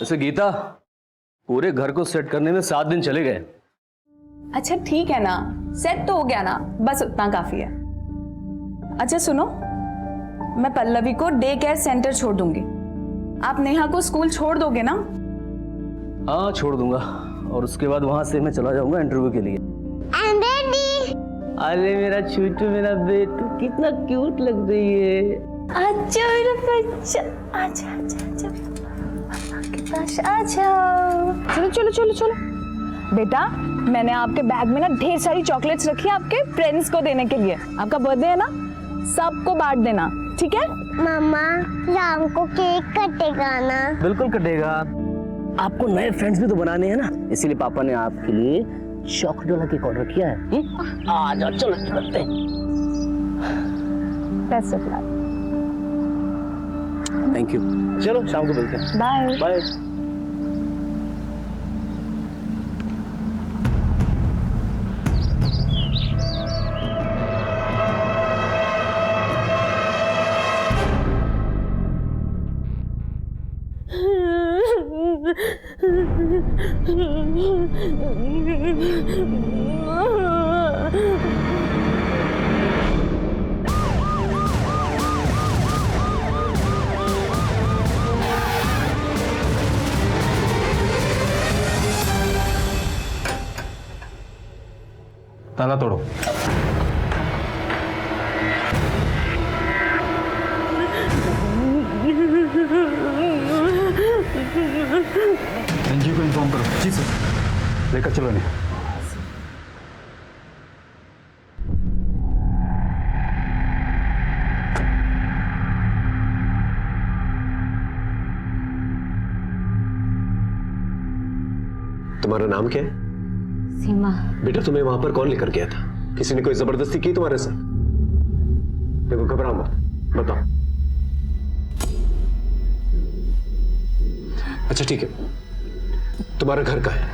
वैसे गीता, पूरे घर को सेट करने में 7 दिन चले गए। अच्छा ठीक है ना, सेट तो हो गया ना, बस उतना काफी है। अच्छा सुनो, मैं पल्लवी को डे केयर सेंटर छोड़ दूंगी, आप नेहा को स्कूल छोड़ दोगे ना? हाँ छोड़ दूंगा, और उसके बाद वहां से मैं चला जाऊंगा इंटरव्यू के लिए। अरे मेरा छूटू, मेरा बेटू, कितना क्यूट लग रही है। अच्छा मेरा बच्चा, आजा आजा आजा पापा के पास आ जाओ। चलो चलो चलो चलो बेटा, मैंने आपके बैग में ना ढेर सारी चॉकलेट्स रखी है आपके फ्रेंड्स को देने के लिए। आपका बर्थडे है ना, सबको बांट देना, ठीक है? मम्मा शाम को केक कटेगा ना? बिल्कुल कटेगा, आपको नए फ्रेंड्स भी तो बनाने हैं ना, इसीलिए पापा ने आपके लिए चॉकलेट वाला केक ऑर्डर किया है। आ जाओ, चलो चलते हैं। Best of luck. Thank you, चलो शाम को मिलते हैं। Bye bye. ताला तोड़ो। एनजीओ को इन्फॉर्म करो। जी सर। लेकर चलो इन्हें। तुम्हारा नाम क्या है? सीमा। बेटा तुम्हें वहां पर कौन लेकर गया था? किसी ने कोई जबरदस्ती की तुम्हारे साथ? देखो घबराओ मत, बताओ। अच्छा ठीक है, तुम्हारा घर कहाँ है?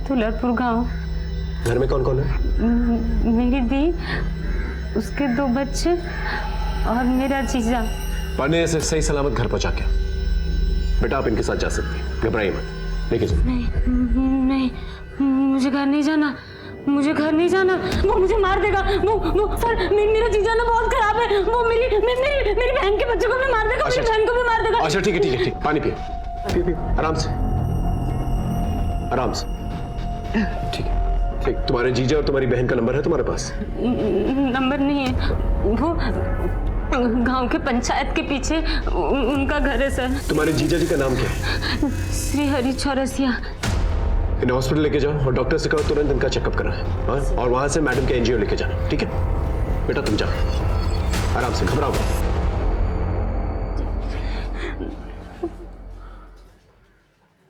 दुलरपुर गांव। घर में कौन कौन है? मेरी दी, उसके 2 बच्चे और मेरा जीजा। पांडे से सही सलामत घर पहुंचा के। बेटा आप इनके साथ जा सकती हैं, घबराइए मत। लेके चलो। नहीं, मुझे घर नहीं जाना, मुझे घर नहीं जाना, वो मुझे मार देगा। वो सर, मेरा जीजा ना बहुत खराब है, वो मेरी बहन के बच्चों को भी मार देगा, मेरी बहन को भी मार देगा। अच्छा ठीक है, पानी पिए, आराम से आराम से। ठीक है, ठीक। तुम्हारे जीजा और तुम्हारी बहन का नंबर है तुम्हारे पास? नंबर नहीं है, वो गांव के पंचायत के पीछे उनका घर है सर। तुम्हारे जीजा जी का नाम क्या है? श्री हरि चौरसिया। इन्हें हॉस्पिटल लेके जाओ और डॉक्टर से कहो तुरंत इनका चेकअप कराएं। हाँ? और वहां से मैडम के एनजीओ लेके जाना, ठीक है? बेटा तुम जाओ, आराम से, घबराओ मत।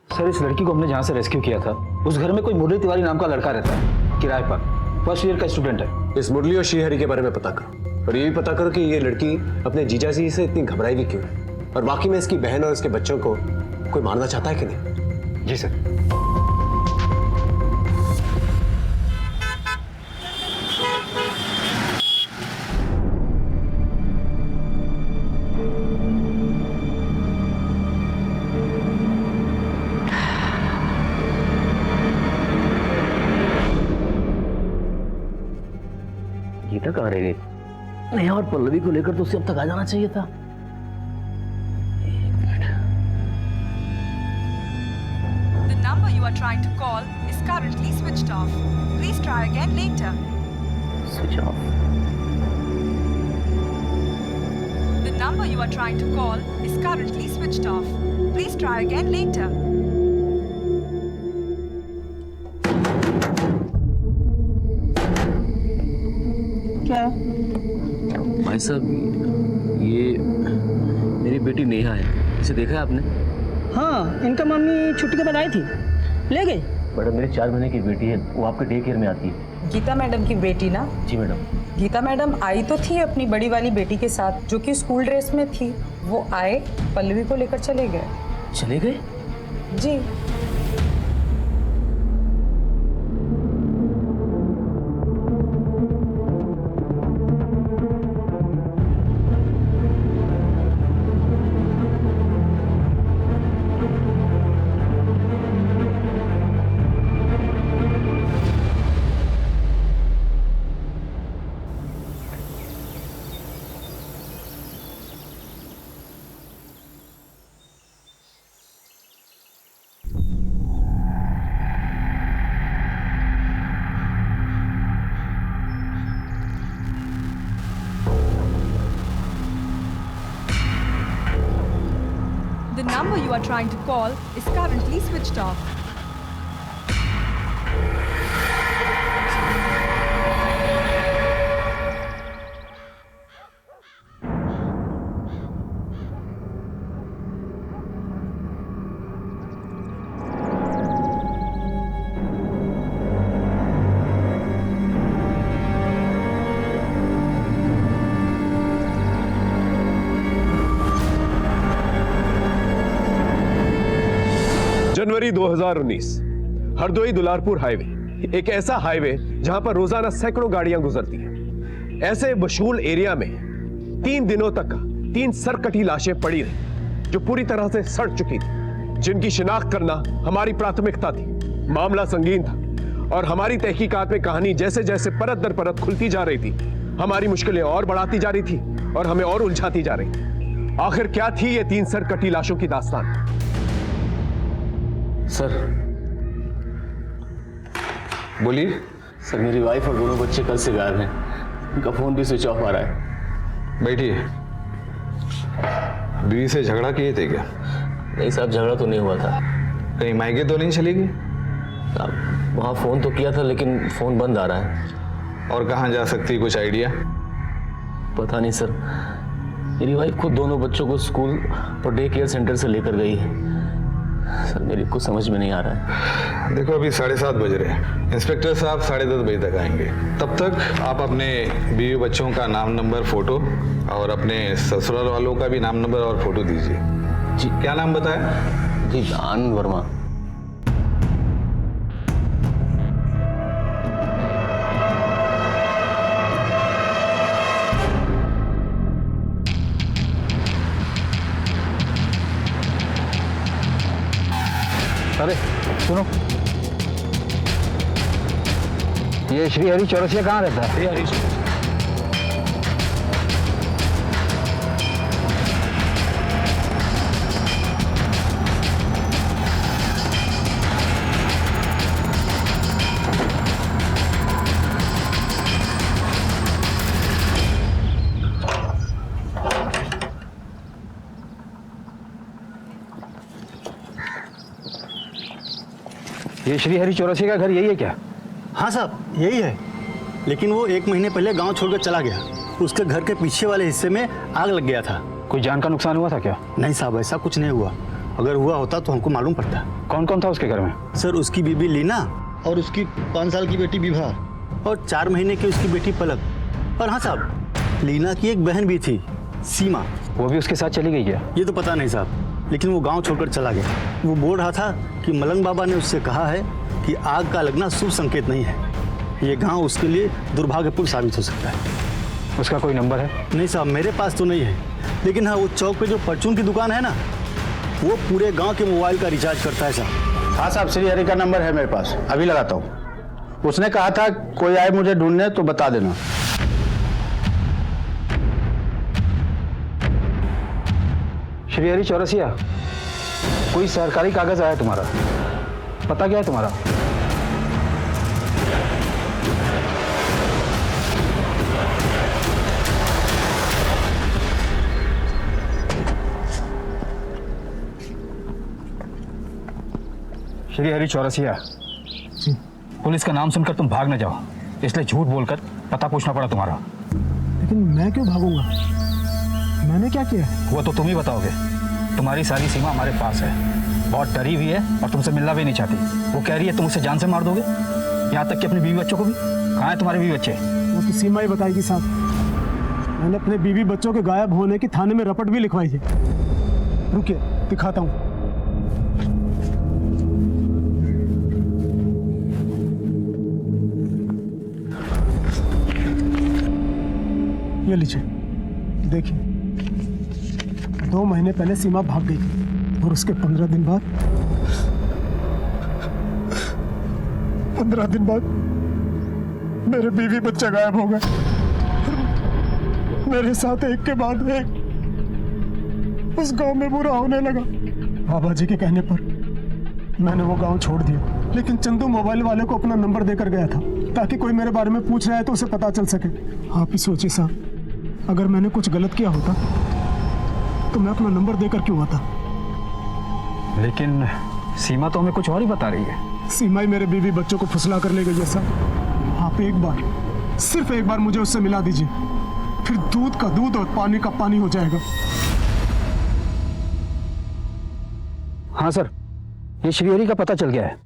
सर इस लड़की को हमने जहाँ से रेस्क्यू किया था, उस घर में कोई मुरली तिवारी नाम का लड़का रहता है, किराए पर। फर्स्ट ईयर का स्टूडेंट है। इस मुरली और श्रीहरि के बारे में पता करो, और ये भी पता करो कि ये लड़की अपने जीजा जी से इतनी घबराई भी क्यों है, और बाकी में इसकी बहन और इसके बच्चों को कोई मारना चाहता है कि नहीं। जी सर। गीता कहाँ रह गई? नेहा और पल्लवी को लेकर तो उसे अब तक आ जाना चाहिए था। The number you are trying to call is currently switched off. Please try again later. Switch off. The number you are trying to call is currently switched off. Please try again later. क्या? भाई साहब, ये मेरी बेटी नेहा है, इसे देखा है आपने? हाँ, इनका मम्मी छुट्टी के बाद आई थी, ले गई। मैडम मेरी 4 महीने की बेटी है, वो आपके डे केयर में आती है। गीता मैडम की बेटी ना? जी मैडम। गीता मैडम आई तो थी अपनी बड़ी वाली बेटी के साथ, जो कि स्कूल ड्रेस में थी। वो आए, पल्लवी को लेकर चले गए। चले गए? जी। number you are trying to call is currently switched off. January 2019, Hardoi Dularpur highway, एक ऐसा हाईवे जहां पर रोजाना सैकड़ों गाड़ियां गुजरती हैं। ऐसे मशहूर एरिया में 3 दिनों तक 3 सरकटी लाशें पड़ी रही जो पूरी तरह से सड़ चुकी थी, जिनकी शिनाख्त करना हमारी प्राथमिकता थी। मामला संगीन था और हमारी तहकीकात में कहानी जैसे जैसे परत दर परत खुलती जा रही थी, हमारी मुश्किलें और बढ़ाती जा रही थी और हमें और उलझाती जा रही थी। आखिर क्या थी ये 3 सरकटी लाशों की दास्तान? सर, बोलिए। सर मेरी वाइफ और दोनों बच्चे कल से गायब हैं। उनका फोन भी स्विच ऑफ आ रहा है। बैठिए। बीवी से झगड़ा किए थे क्या? नहीं साहब, झगड़ा तो नहीं हुआ था। कहीं मायके तो नहीं चली गई? साहब वहाँ फोन तो किया था लेकिन फोन बंद आ रहा है। और कहाँ जा सकती, कुछ आइडिया? पता नहीं सर, मेरी वाइफ खुद दोनों बच्चों को स्कूल और डे केयर सेंटर से लेकर गई है। सर मेरी कुछ समझ में नहीं आ रहा है। देखो अभी 7:30 बज रहे हैं। इंस्पेक्टर साहब 10:30 बजे तक आएंगे। तब तक आप अपने बीवी बच्चों का नाम, नंबर, फोटो और अपने ससुराल वालों का भी नाम, नंबर और फोटो दीजिए। जी, क्या नाम बताया? जी, आनंद वर्मा। अरे सुनो, ये श्री हरि चौरसिया कहाँ रहता है? ये श्री हरि चौरसिया का घर यही है क्या? हाँ साहब, यही है, लेकिन वो 1 महीने पहले गांव छोड़कर चला गया। उसके घर के पीछे वाले हिस्से में आग लग गया था। कोई जान का नुकसान हुआ था क्या? नहीं साहब, ऐसा कुछ नहीं हुआ। अगर हुआ होता तो हमको मालूम पड़ता। कौन कौन था उसके घर में? सर, उसकी बीबी लीना और उसकी 5 साल की बेटी विभा और 4 महीने की उसकी बेटी पलक। और हाँ साहब, लीना की एक बहन भी थी, सीमा। वो भी उसके साथ चली गई क्या? ये तो पता नहीं साहब, लेकिन वो गांव छोड़कर चला गया। वो बोल रहा था कि मलंग बाबा ने उससे कहा है कि आग का लगना शुभ संकेत नहीं है। ये गांव उसके लिए दुर्भाग्यपूर्ण साबित हो सकता है। उसका कोई नंबर है? नहीं साहब, मेरे पास तो नहीं है, लेकिन हाँ, वो चौक पे जो परचून की दुकान है ना, वो पूरे गांव के मोबाइल का रिचार्ज करता है साहब। हाँ साहब, श्री हरि का नंबर है मेरे पास, अभी लगाता हूँ। उसने कहा था कोई आए मुझे ढूंढने तो बता देना। श्री हरि चौरसिया, कोई सरकारी कागज आया तुम्हारा? पता क्या है तुम्हारा? श्री हरि चौरसिया, पुलिस का नाम सुनकर तुम भाग न जाओ, इसलिए झूठ बोलकर पता पूछना पड़ा तुम्हारा। लेकिन मैं क्यों भागूंगा? मैंने क्या किया? वो तो तुम ही बताओगे। तुम्हारी सारी सीमा हमारे पास है, बहुत डरी हुई है और तुमसे मिलना भी नहीं चाहती। वो कह रही है तुम उसे जान से मार दोगे, यहाँ तक कि अपने बीवी बच्चों को भी। कहाँ है तुम्हारे बीवी बच्चे? वो तो सीमा ही बताएगी साहब। मैंने अपने बीवी बच्चों के गायब होने की थाने में रपट भी लिखवाई है। रुकिए, दिखाता हूँ। ये लीजिए, देखिए। 2 महीने पहले सीमा भाग गई और उसके 15 दिन बाद 15 दिन बाद मेरे बीवी बच्चे गायब हो गए। मेरे साथ एक के बाद एक उस गांव में बुरा होने लगा। बाबा जी के कहने पर मैंने वो गांव छोड़ दिया, लेकिन चंदू मोबाइल वाले को अपना नंबर देकर गया था ताकि कोई मेरे बारे में पूछ रहा है तो उसे पता चल सके। आप ही सोचिए साहब, अगर मैंने कुछ गलत किया होता तो मैं अपना नंबर देकर क्यों आता? लेकिन सीमा तो हमें कुछ और ही बता रही है। सीमा ही मेरे बीवी बच्चों को फुसला कर ले गई है साहब। आप एक बार, सिर्फ एक बार मुझे उससे मिला दीजिए, फिर दूध का दूध और पानी का पानी हो जाएगा। हाँ सर, ये श्रीहरि का पता चल गया है,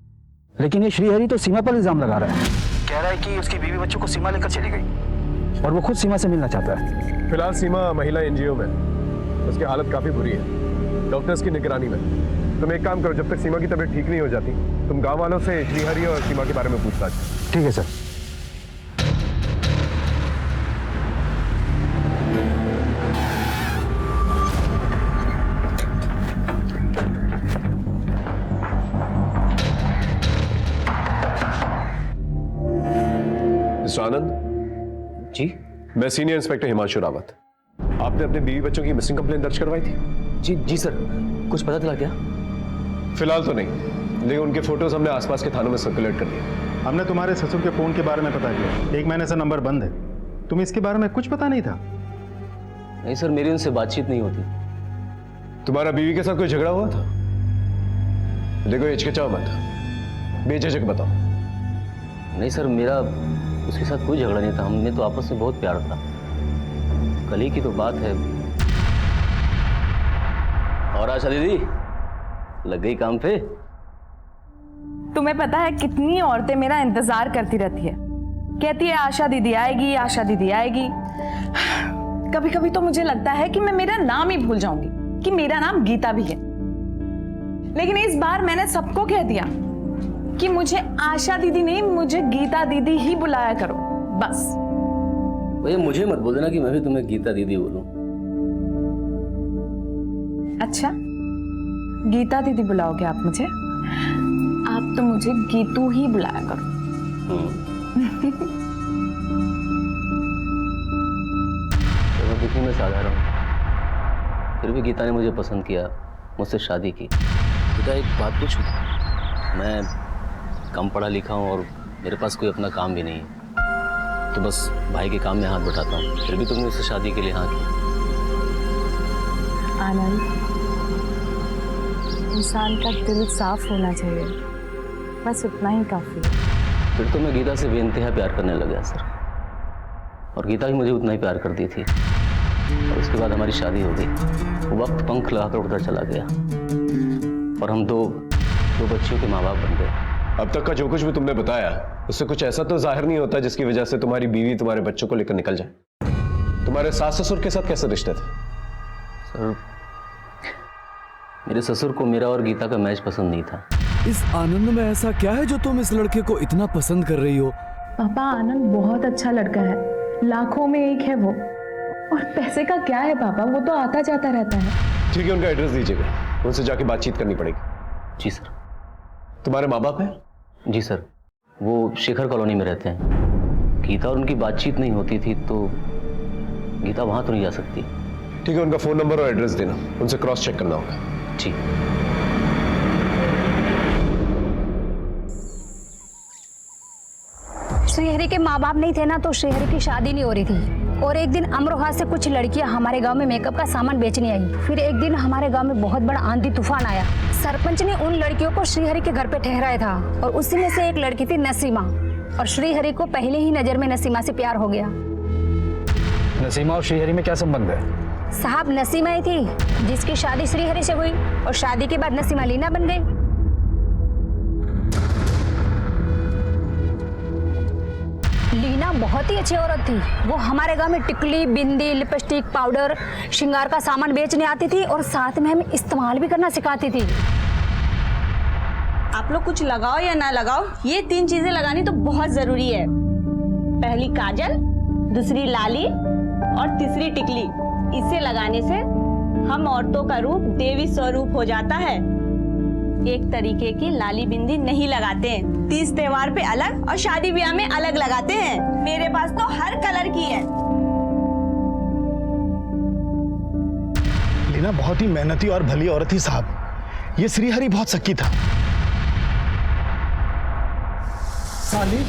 लेकिन ये श्रीहरि तो सीमा पर इल्जाम लगा रहा है। कह रहा है कि उसकी बीवी बच्चों को सीमा लेकर चली गई और वो खुद सीमा से मिलना चाहता है। फिलहाल सीमा महिला एनजीओ में, उसकी हालत काफी बुरी है, डॉक्टर्स की निगरानी में। तुम एक काम करो, जब तक सीमा की तबीयत ठीक नहीं हो जाती, तुम गांव वालों से श्रीहरि और सीमा के बारे में पूछताछ। ठीक है सर। मिस्टर आनंद जी मैं सीनियर इंस्पेक्टर हिमांशु रावत। आपने अपने बीवी बच्चों की मिसिंग कंप्लेंट दर्ज करवाई थी? जी सर, कुछ पता चला क्या? फिलहाल तो नहीं, लेकिन उनके फोटोज हमने आसपास के थानों में सर्कुलेट कर दिए। हमने तुम्हारे ससुर के फोन के बारे में पता किया, 1 महीने से नंबर बंद है। तुम्हें इसके बारे में कुछ पता नहीं था? नहीं सर, मेरी उनसे बातचीत नहीं होती। तुम्हारा बीवी के साथ कोई झगड़ा हुआ था? देखो हिचकिचाओ मत, बेझिझक बताओ। नहीं सर, मेरा उसके साथ कोई झगड़ा नहीं था, हमने तो आपस में बहुत प्यार था। कल ही की तो बात है। और आशा दीदी लग गई काम पे? तुम्हें पता है कितनी औरतें मेरा इंतजार करती रहती है, कहती है आशा दीदी आएगी, आशा दीदी आएगी। कभी कभी तो मुझे लगता है कि मैं मेरा नाम ही भूल जाऊंगी कि मेरा नाम गीता भी है। लेकिन इस बार मैंने सबको कह दिया कि मुझे आशा दीदी नहीं, मुझे गीता दीदी ही बुलाया करो, बस। भैया मुझे मत बोल देना कि मैं भी तुम्हें गीता दीदी बोलूं। अच्छा, गीता दीदी बुलाओगे आप मुझे? आप तो मुझे गीतू ही बुलाया करो। तो दिखने में साधारण हूं, फिर भी गीता ने मुझे पसंद किया, मुझसे शादी की। गीता एक बात पूछूं? मैं कम पढ़ा लिखा हूं और मेरे पास कोई अपना काम भी नहीं है, तो बस भाई के काम में हाथ बटाता हूँ, फिर भी तुमने उससे शादी के लिए हाँ की। आनंद, इंसान का दिल साफ होना चाहिए, बस उतना ही काफी है। फिर तो मैं गीता से बेइंतहा प्यार करने लग गया सर, और गीता भी मुझे उतना ही प्यार करती थी। और उसके बाद हमारी शादी हो गई, वक्त पंख लगाकर उड़ता चला गया और हम दो बच्चियों के माँ बाप बन गए। अब तक का जो कुछ भी तुमने बताया उससे कुछ ऐसा तो जाहिर नहीं होता जिसकी वजह से तुम्हारी बीवी तुम्हारे बच्चों को लेकर निकल जाए। तुम्हारे सास ससुर के साथ कैसे रिश्ते थे? सर, मेरे ससुर को मेरा और गीता का मैच पसंद नहीं था। इस आनंद में ऐसा क्या है जो तुम इस लड़के को इतना पसंद कर रही हो? पापा, आनंद बहुत अच्छा लड़का है, लाखों में एक है वो। और पैसे का क्या है पापा, वो तो आता जाता रहता है। ठीक है, उनका एड्रेस दीजिएगा, उनसे जाके बातचीत करनी पड़ेगी। जी सर। तुम्हारे माँ बाप हैं? जी सर, वो शेखर कॉलोनी में रहते हैं। गीता और उनकी बातचीत नहीं होती थी, तो गीता वहां तो नहीं जा सकती। ठीक है, उनका फोन नंबर और एड्रेस देना, उनसे क्रॉस चेक करना होगा। ठीक। श्रीहरि के माँ बाप नहीं थे ना, तो श्रीहरि की शादी नहीं हो रही थी। और एक दिन अमरोहा से कुछ लड़कियां हमारे गांव में मेकअप का सामान बेचने आई। फिर एक दिन हमारे गांव में बहुत बड़ा आंधी तूफान आया। सरपंच ने उन लड़कियों को श्रीहरि के घर पे ठहराया था, और उसी में से एक लड़की थी नसीमा। और श्रीहरि को पहले ही नजर में नसीमा से प्यार हो गया। नसीमा और श्रीहरि में क्या संबंध है? साहब, नसीमा ही थी जिसकी शादी श्रीहरि से हुई, और शादी के बाद नसीमा लीना बन गई। लीना बहुत ही अच्छी औरत थी। वो हमारे गांव में टिकली, बिंदी, लिपस्टिक, पाउडर, श्रृंगार का सामान बेचने आती थी, और साथ में हमें इस्तेमाल भी करना सिखाती थी। आप लोग कुछ लगाओ या ना लगाओ, ये 3 चीजें लगानी तो बहुत जरूरी है। पहली काजल, दूसरी लाली और तीसरी टिकली। इसे लगाने से हम औरतों का रूप देवी स्वरूप हो जाता है। एक तरीके की लाली बिंदी नहीं लगाते हैं, तीज त्योहार पे अलग और शादी ब्याह में अलग लगाते हैं। मेरे पास तो हर कलर की है। लीना बहुत ही मेहनती और भली औरत थी साहब। ये श्रीहरि बहुत शक्की था। साली,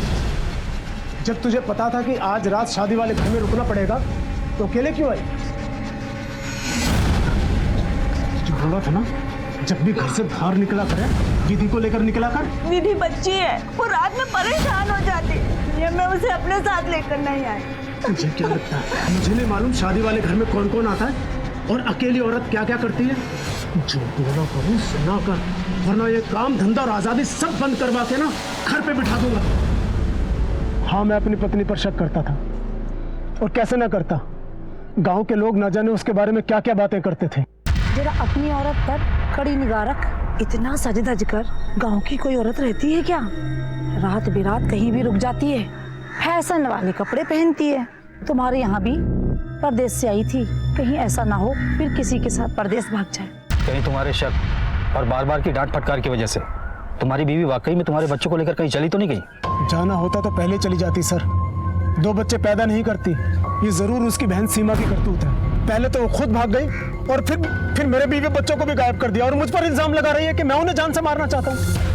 जब तुझे पता था कि आज रात शादी वाले घर में रुकना पड़ेगा, तो अकेले क्यों आई? जो बोला था ना, जब भी घर से बाहर निकला करे विधि को लेकर निकला कर। विधि बच्ची है, वो रात में परेशान हो जाती है, ये मैं उसे अपने साथ लेकर नहीं आई। मुझे क्या लगता है, मुझे नहीं मालूम शादी वाले घर में कौन कौन आता है और अकेली औरत क्या क्या करती है। जो बोला करूँ सुना कर, वरना ये काम धंधा और आजादी सब बंद करवा के ना घर पे बिठा दूंगा। हाँ, मैं अपनी पत्नी पर शक करता था, और कैसे ना करता। गांव के लोग ना जाने उसके बारे में क्या क्या बातें करते थे। जरा अपनी औरत पर कड़ी निगाह रख। इतना सज धज कर गांव की कोई औरत रहती है क्या? रात बिरात कहीं भी रुक जाती है, फैशन वाले कपड़े पहनती है। तुम्हारे यहाँ भी परदेश से आई थी, कहीं ऐसा ना हो फिर किसी के साथ परदेश भाग जाए। कहीं तुम्हारे शक और बार बार की डांट फटकार की वजह से तुम्हारी बीवी वाकई में तुम्हारे बच्चों को लेकर कहीं चली तो नहीं गई? जाना होता तो पहले चली जाती सर। 2 बच्चे पैदा नहीं करती, ये जरूर उसकी बहन सीमा की करतूत है। पहले तो वो खुद भाग गई और फिर मेरे बीवी बच्चों को भी गायब कर दिया, और मुझ पर इल्जाम लगा रही है कि मैं उन्हें जान से मारना चाहता हूँ।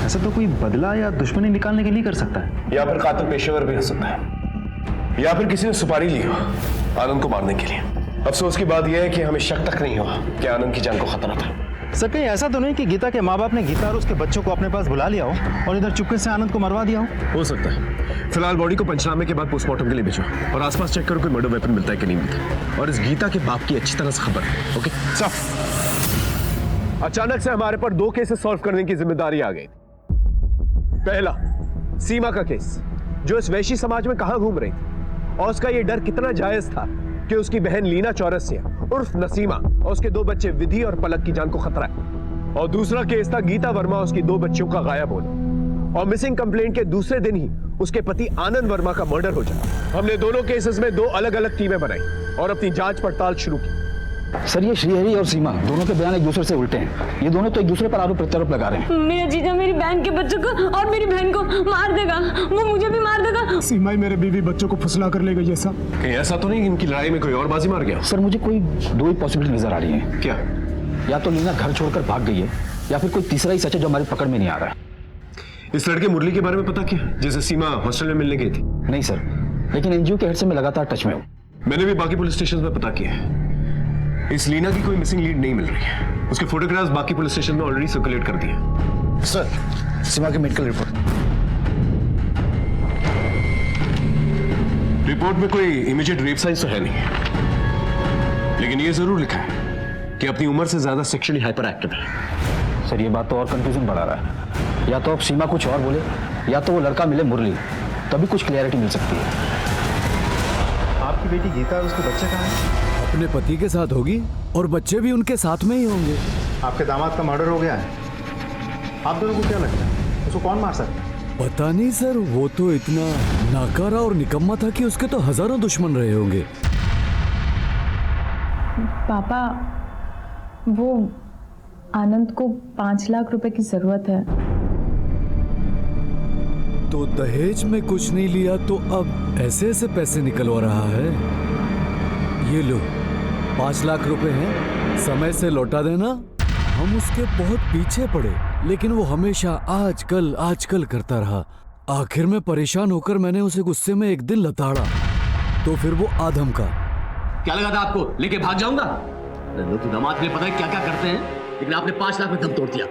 ऐसा तो कोई बदला या दुश्मनी निकालने के लिए कर सकता है, या फिर कातिल पेशेवर भी हो सकता है, या फिर किसी ने सुपारी ली हो आनंद को मारने के लिए। अफसोस की बात यह है कि हमें शक तक नहीं हुआ कि आनंद की जान को खतरा था। सर कहीं ऐसा तो नहीं कि गीता के माँ बाप ने गीता और उसके बच्चों को अपने पास बुला लिया हो और इधर चुपके से आनंद को मरवा दिया हो सकता है। फिलहाल बॉडी को पंचनामे के बाद पोस्टमार्टम के लिए भेजो, और आसपास चेक करो कोई मर्डर वेपन मिलता है कि नहीं मिलता, और इस गीता के बाप की अच्छी तरह से खबर है। ओके साफ। अचानक से हमारे पर 2 केसेस सॉल्व करने की जिम्मेदारी आ गई। पहला, सीमा का केस, जो इस वैश्य समाज में कहां घूम रही थी, और उसका यह डर कितना जायज था कि उसकी बहन लीना चौरसिया उर्फ नसीमा और उसके 2 बच्चे विधि और पलक की जान को खतरा है। और दूसरा केस था गीता वर्मा और उसकी 2 बच्चियों का गायब होना, और मिसिंग कंप्लेंट के दूसरे दिन ही उसके पति आनंद वर्मा का मर्डर हो जाना। हमने दोनों केसेस में 2 अलग अलग टीमें बनाई और अपनी जांच पड़ताल शुरू की। सर ये श्रीहरि और सीमा दोनों के बयान एक दूसरे से उल्टे हैं। ये दोनों तो एक दूसरे पर आरोप प्रत्यारोप लगा रहे हैं। मेरा जीजा मेरी बहन के बच्चों को और मेरी बहन को मार देगा, वो मुझे भी मार देगा। सीमा ही मेरे बीवी बच्चों को फुसला कर ले गई है सर। कहीं ऐसा तो नहीं कि इनकी लड़ाई में कोई और बाजी मार गया? सर मुझे कोई 2 ही पॉसिबिलिटी नजर आ रही है। क्या? या तो लीना घर छोड़कर भाग गई है, या फिर कोई तीसरा ही सच है जो हमारी पकड़ में नहीं आ रहा है। इस लड़के मुरली के बारे में पता क्या, जिसे सीमा हॉस्टल में मिलने गई थी? नहीं सर, लेकिन एनजीओ के हेड से मैं लगातार टच में हूँ। मैंने भी बाकी पुलिस स्टेशन में पता किया है। इस लीना की कोई मिसिंग लीड नहीं मिल रही है। उसके फोटोग्राफ्स बाकी पुलिस स्टेशन में ऑलरेडी सर्कुलेट कर दिए। सर सीमा की मेडिकल रिपोर्ट में कोई इमीडिएट रेप साइंस तो है नहीं, लेकिन ये जरूर लिखा है कि अपनी उम्र से ज्यादा सेक्सुअली हाइपर एक्टिव है। सर ये बात तो और कंफ्यूजन बढ़ा रहा है। या तो अब सीमा कुछ और बोले, या तो वो लड़का मिले मुरली, तभी कुछ क्लैरिटी मिल सकती है। आपकी बेटी गीता और उसके बच्चे कहाँ हैं? अपने पति के साथ होगी, और बच्चे भी उनके साथ में ही होंगे। आपके दामाद का मर्डर हो गया है, आप दोनों को क्या लगता है उसको कौन मार सकता है? पता नहीं सर, वो तो इतना नाकारा और निकम्मा था कि उसके तो हजारों दुश्मन रहे होंगे। पापा, वो आनंद को 5 लाख रुपए की जरूरत है। तो दहेज में कुछ नहीं लिया तो अब ऐसे ऐसे पैसे निकलवा रहा है। ये लो 5 लाख रुपए हैं, समय से लौटा देना। हम उसके बहुत पीछे पड़े, लेकिन वो हमेशा आजकल करता रहा। आखिर में परेशान होकर मैंने उसे गुस्से में एक दिन लताड़ा, तो फिर वो आधम का। क्या लगा था आपको लेके भाग जाऊंगा? तो दामाद के लिए पता है क्या क्या करते हैं, लेकिन आपने 5 लाख में दम तोड़ दिया।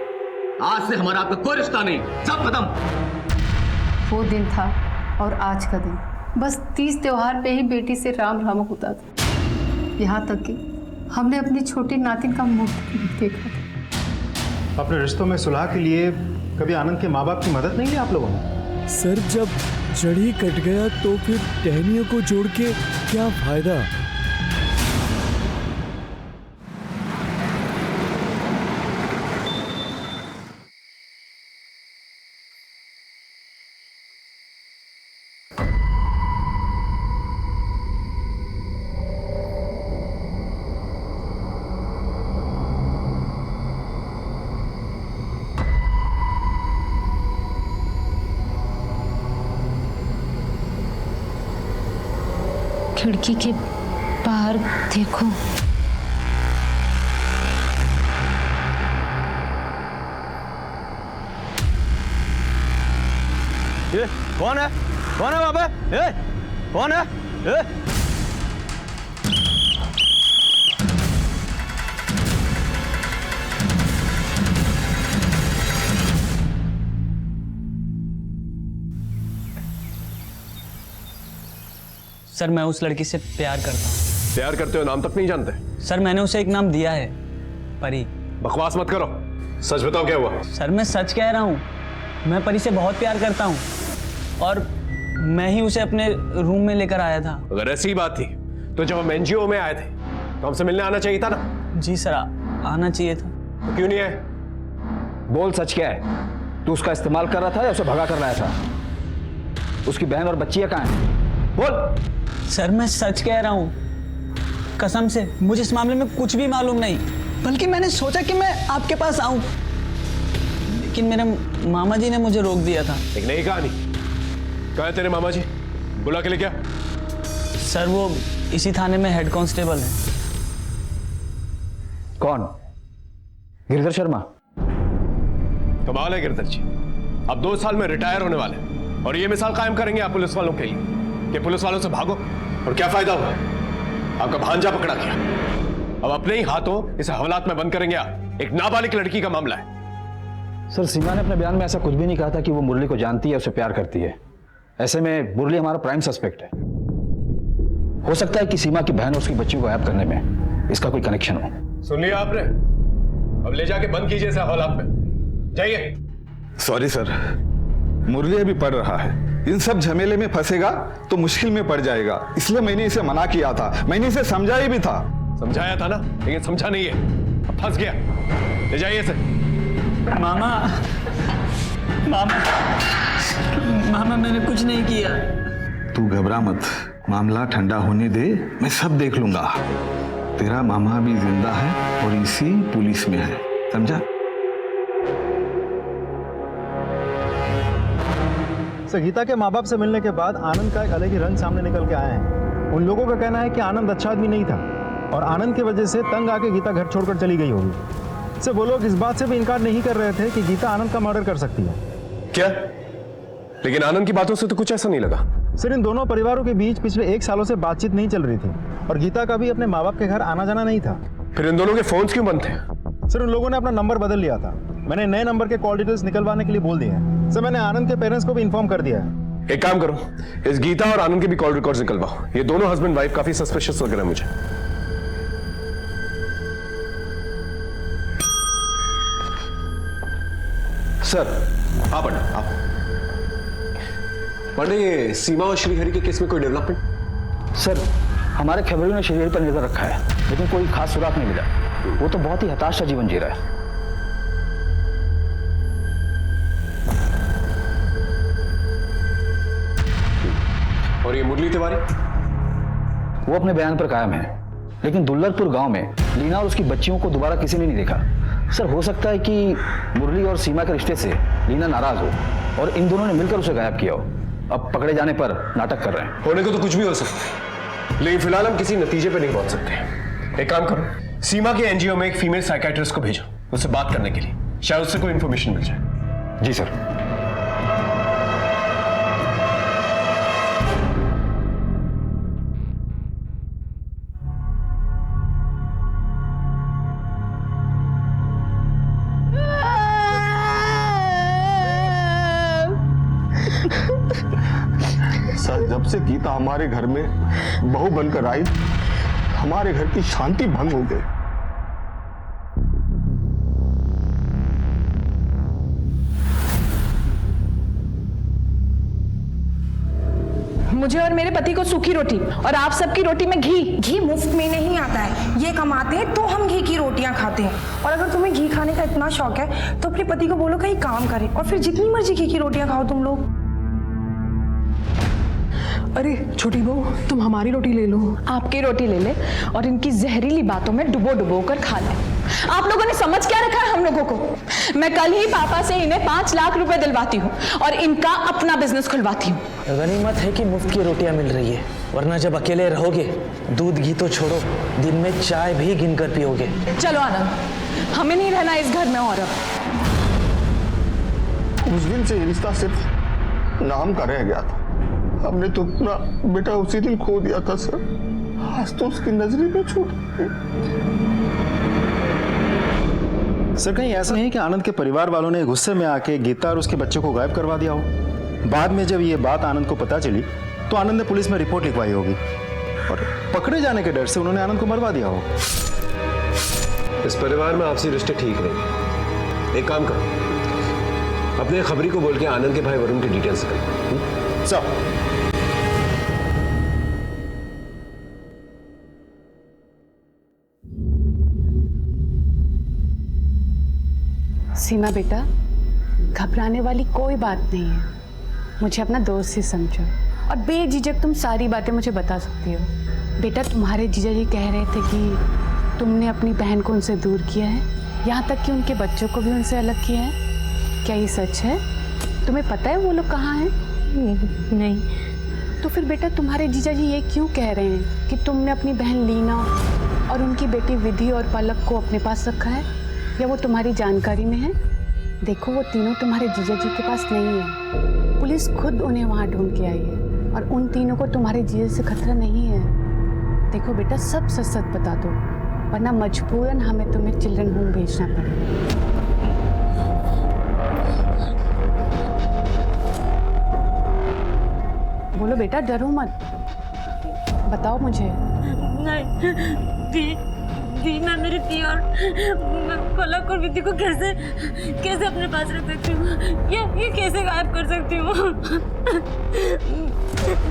आज से हमारा आपका कोई रिश्ता नहीं, सब खत्म। वो दिन था और आज का दिन, बस 30 त्योहार पे ही बेटी से राम राम होता था। यहाँ तक कि हमने अपनी छोटी नातिन का मुंह नहीं देखा था। अपने रिश्तों में सुलह के लिए कभी आनंद के माँ बाप की मदद नहीं ली आप लोगों ने? सर जब जड़ ही कट गया तो फिर टहनियों को जोड़ के क्या फायदा। खिड़की के बाहर देखो। ये कौन है? कौन है वहां पे? ए, कौन है? ए? सर मैं उस लड़की से प्यार करता हूँ। प्यार करते हो? नाम तक नहीं जानते? सर मैंने उसे एक नाम दिया है, परी। बकवास मत करो, सच बताओ क्या हुआ? सर मैं सच कह रहा हूँ, मैं परी से बहुत प्यार करता हूँ और मैं ही उसे अपने रूम में लेकर आया था। अगर ऐसी बात थी तो जब हम एनजीओ में आए थे तो हमसे मिलने आना चाहिए था ना? जी सर, आना चाहिए था। तो क्यों नहीं आए? बोल, सच क्या है? तू उसका इस्तेमाल कर रहा था या उसे भगा कर लाया था? उसकी बहन और बच्चियां कहाँ हैं? बोल। सर मैं सच कह रहा हूँ, कसम से मुझे इस मामले में कुछ भी मालूम नहीं, बल्कि मैंने सोचा कि मैं आपके पास आऊं, लेकिन मेरे मामा जी ने मुझे रोक दिया था। एक नई कहानी। कहाँ है तेरे मामा जी? बुला के ले क्या? सर वो इसी थाने में हेड कांस्टेबल है। कौन? गिरधर शर्मा? कमाल है गिरधर जी, अब 2 साल में रिटायर होने वाले हैं और ये मिसाल कायम करेंगे आप पुलिस वालों के लिए कि पुलिस वालों से भागो। और क्या फायदा हुआ? आपका भांजा पकड़ा गया, अब अपने ही हाथों इसे हवालात में बंद करेंगे आप। एक नाबालिग लड़की का मामला है। सर सीमा ने अपने बयान में ऐसा कुछ भी नहीं कहा था कि वो मुरली को जानती है, उसे प्यार करती है। ऐसे में मुरली हमारा प्राइम सस्पेक्ट है। हो सकता है कि सीमा की बहन और उसकी बच्ची को गायब करने में इसका कोई कनेक्शन हो। सुन लिया आपने? अब ले जाके बंद कीजिए इसे हवालात में, जाइए। सॉरी सर, मुरली अभी पढ़ रहा है, इन सब झमेले में फंसेगा तो मुश्किल में पड़ जाएगा, इसलिए मैंने इसे मना किया था, मैंने इसे समझाया भी था। समझाया था ना, लेकिन समझा नहीं है, अब फंस गया। ले जाइए इसे। मामा, मामा, मामा मैंने कुछ नहीं किया। तू घबरा मत, मामला ठंडा होने दे, मैं सब देख लूंगा। तेरा मामा भी जिंदा है और इसी पुलिस में है, समझा? गीता के माँ बाप से मिलने के बाद आनंद का एक अलग ही रंग सामने निकल के आए हैं। उन लोगों का कहना है कि आनंद अच्छा आदमी नहीं था और आनंद की वजह से तंग आके गीता घर छोड़कर चली गई होगी। से वो लोग इस बात से भी इनकार नहीं कर रहे थे कि गीता आनंद का मर्डर कर सकती है। क्या? लेकिन आनंद की बातों से तो कुछ ऐसा नहीं लगा। सर इन दोनों परिवारों के बीच पिछले 1 सालों से बातचीत नहीं चल रही थी और गीता का भी अपने माँ बाप के घर आना जाना नहीं था। फिर इन दोनों के फोन्स क्यों बंद थे? सर उन लोगों ने अपना नंबर बदल लिया था, मैंने नए नंबर के कॉल डिटेल्स निकलवाने के लिए बोल दिए हैं। सर मैंने आनंद के पेरेंट्स को भी इन्फॉर्म कर दिया है। एक काम करो, इस गीता और आनंद के भी कॉल रिकॉर्ड्स निकलवाओ, ये दोनों हस्बैंड वाइफ काफी सस्पिशियस लग रहे हैं मुझे। सर आप आप पंडे, सीमा और श्रीहरि के केस में कोई डेवलपमेंट? सर हमारे खबरों ने श्रीहरि पर नजर रखा है, लेकिन कोई खास सुराग नहीं मिला। वो तो बहुत ही हताश सा जीवन जी रहा है। और ये मुरली तिवारी? वो अपने बयान पर कायम है, लेकिन दुल्लरपुर गांव में लीना और उसकी बच्चियों को दोबारा किसी ने नहीं देखा। सर हो सकता है कि मुरली और सीमा के रिश्ते से लीना नाराज हो और इन दोनों ने मिलकर उसे गायब किया हो। अब पकड़े जाने पर नाटक कर रहे हैं। होने को तो कुछ भी हो सकता है, लेकिन फिलहाल हम किसी नतीजे पे नहीं पहुंच सकते। एक काम करो, सीमा के एनजीओ में एक फीमेल साइकियाट्रिस्ट को भेजो उससे बात करने के लिए, शायद उससे कोई इंफॉर्मेशन मिल जाए। जी सर। सर जब से गीता हमारे घर में बहू बनकर आई, हमारे घर की शांति भंग हो गई। मुझे और मेरे पति को सूखी रोटी और आप सबकी रोटी में घी। घी मुफ्त में नहीं आता है, ये कमाते हैं तो हम घी की रोटियां खाते हैं। और अगर तुम्हें घी खाने का इतना शौक है तो अपने पति को बोलो कहीं काम करे और फिर जितनी मर्जी घी की रोटियां खाओ तुम लोग। अरे छोटी बहू, तुम हमारी रोटी ले लो। आपकी रोटी ले ले और इनकी जहरीली बातों में डुबो डुबो कर खा ले। आप लोगों ने समझ क्या रखा है हम लोगों को? मैं कल ही पापा से इन्हें 5 लाख रुपए दिलवाती हूँ और इनका अपना बिजनेस खुलवाती हूँ। गनीमत है कि मुफ्त की रोटियां मिल रही है, वरना जब अकेले रहोगे दूध घी तो छोड़ो, दिन में चाय भी गिन कर पियोगे। चलो आनंद, हमें नहीं रहना इस घर में और अब। उस दिन से ये रिश्ता सिर्फ नाम का रह गया था। हमने तो अपना बेटा उसी दिन खो दिया था सर। आज तो उसकी नजरें में छूट गई। सर कहीं ऐसा नहीं कि आनंद के परिवार वालों ने गुस्से में आके गीता और उसके बच्चे को गायब करवा दिया हो? बाद में जब ये बात आनंद को पता चली तो आनंद ने पुलिस में रिपोर्ट लिखवाई होगी और पकड़े जाने के डर से उन्होंने आनंद को मरवा दिया हो। इस परिवार में आपसी रिश्ते ठीक नहीं। एक काम करो, अपने खबरी को बोल के आनंद के भाई वरुण की डिटेल्स कर। सब सीमा बेटा, घबराने वाली कोई बात नहीं है। मुझे अपना दोस्त ही समझो और बेझिझक तुम सारी बातें मुझे बता सकती हो। बेटा, तुम्हारे जीजा जी कह रहे थे कि तुमने अपनी बहन को उनसे दूर किया है, यहाँ तक कि उनके बच्चों को भी उनसे अलग किया है। क्या ये सच है? तुम्हें पता है वो लोग कहाँ हैं? नहीं। तो फिर बेटा तुम्हारे जीजा जी ये क्यों कह रहे हैं कि तुमने अपनी बहन लीना और उनकी बेटी विधि और पलक को अपने पास रखा है, या वो तुम्हारी जानकारी में है? देखो, वो तीनों तुम्हारे जीजा जी के पास नहीं है। पुलिस खुद उन्हें वहाँ ढूंढ के आई है और उन तीनों को तुम्हारे जीजा से खतरा नहीं है। देखो बेटा, सब सच सच बता दो, वरना मजबूरन हमें तुम्हें चिल्ड्रन होम भेजना पड़ेगा। बोलो बेटा, डरो मत, बताओ मुझे। नहीं, दी मैं मेरी दी और मैं पलक और विधि को कैसे अपने पास रख सकती हूँ? ये कैसे गायब कर सकती हूँ?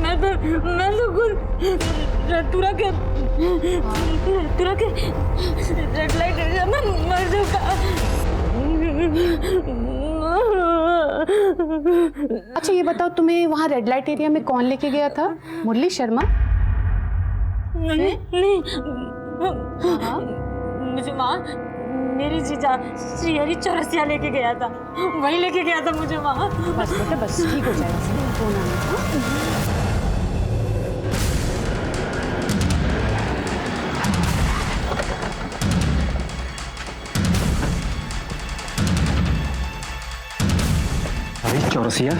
मैं तो खुद तुरा के रेड लाइट एरिया में मर चुका। अच्छा ये बताओ, तुम्हें वहाँ रेड लाइट एरिया में कौन लेके गया था? मुरली शर्मा? नहीं, मुझे वहाँ मेरी जीजा श्रीहरी चौरसिया लेके गया था, वही लेके गया था मुझे वहाँ। बस बेटा बस, ठीक हो जाएगा। चौरसिया,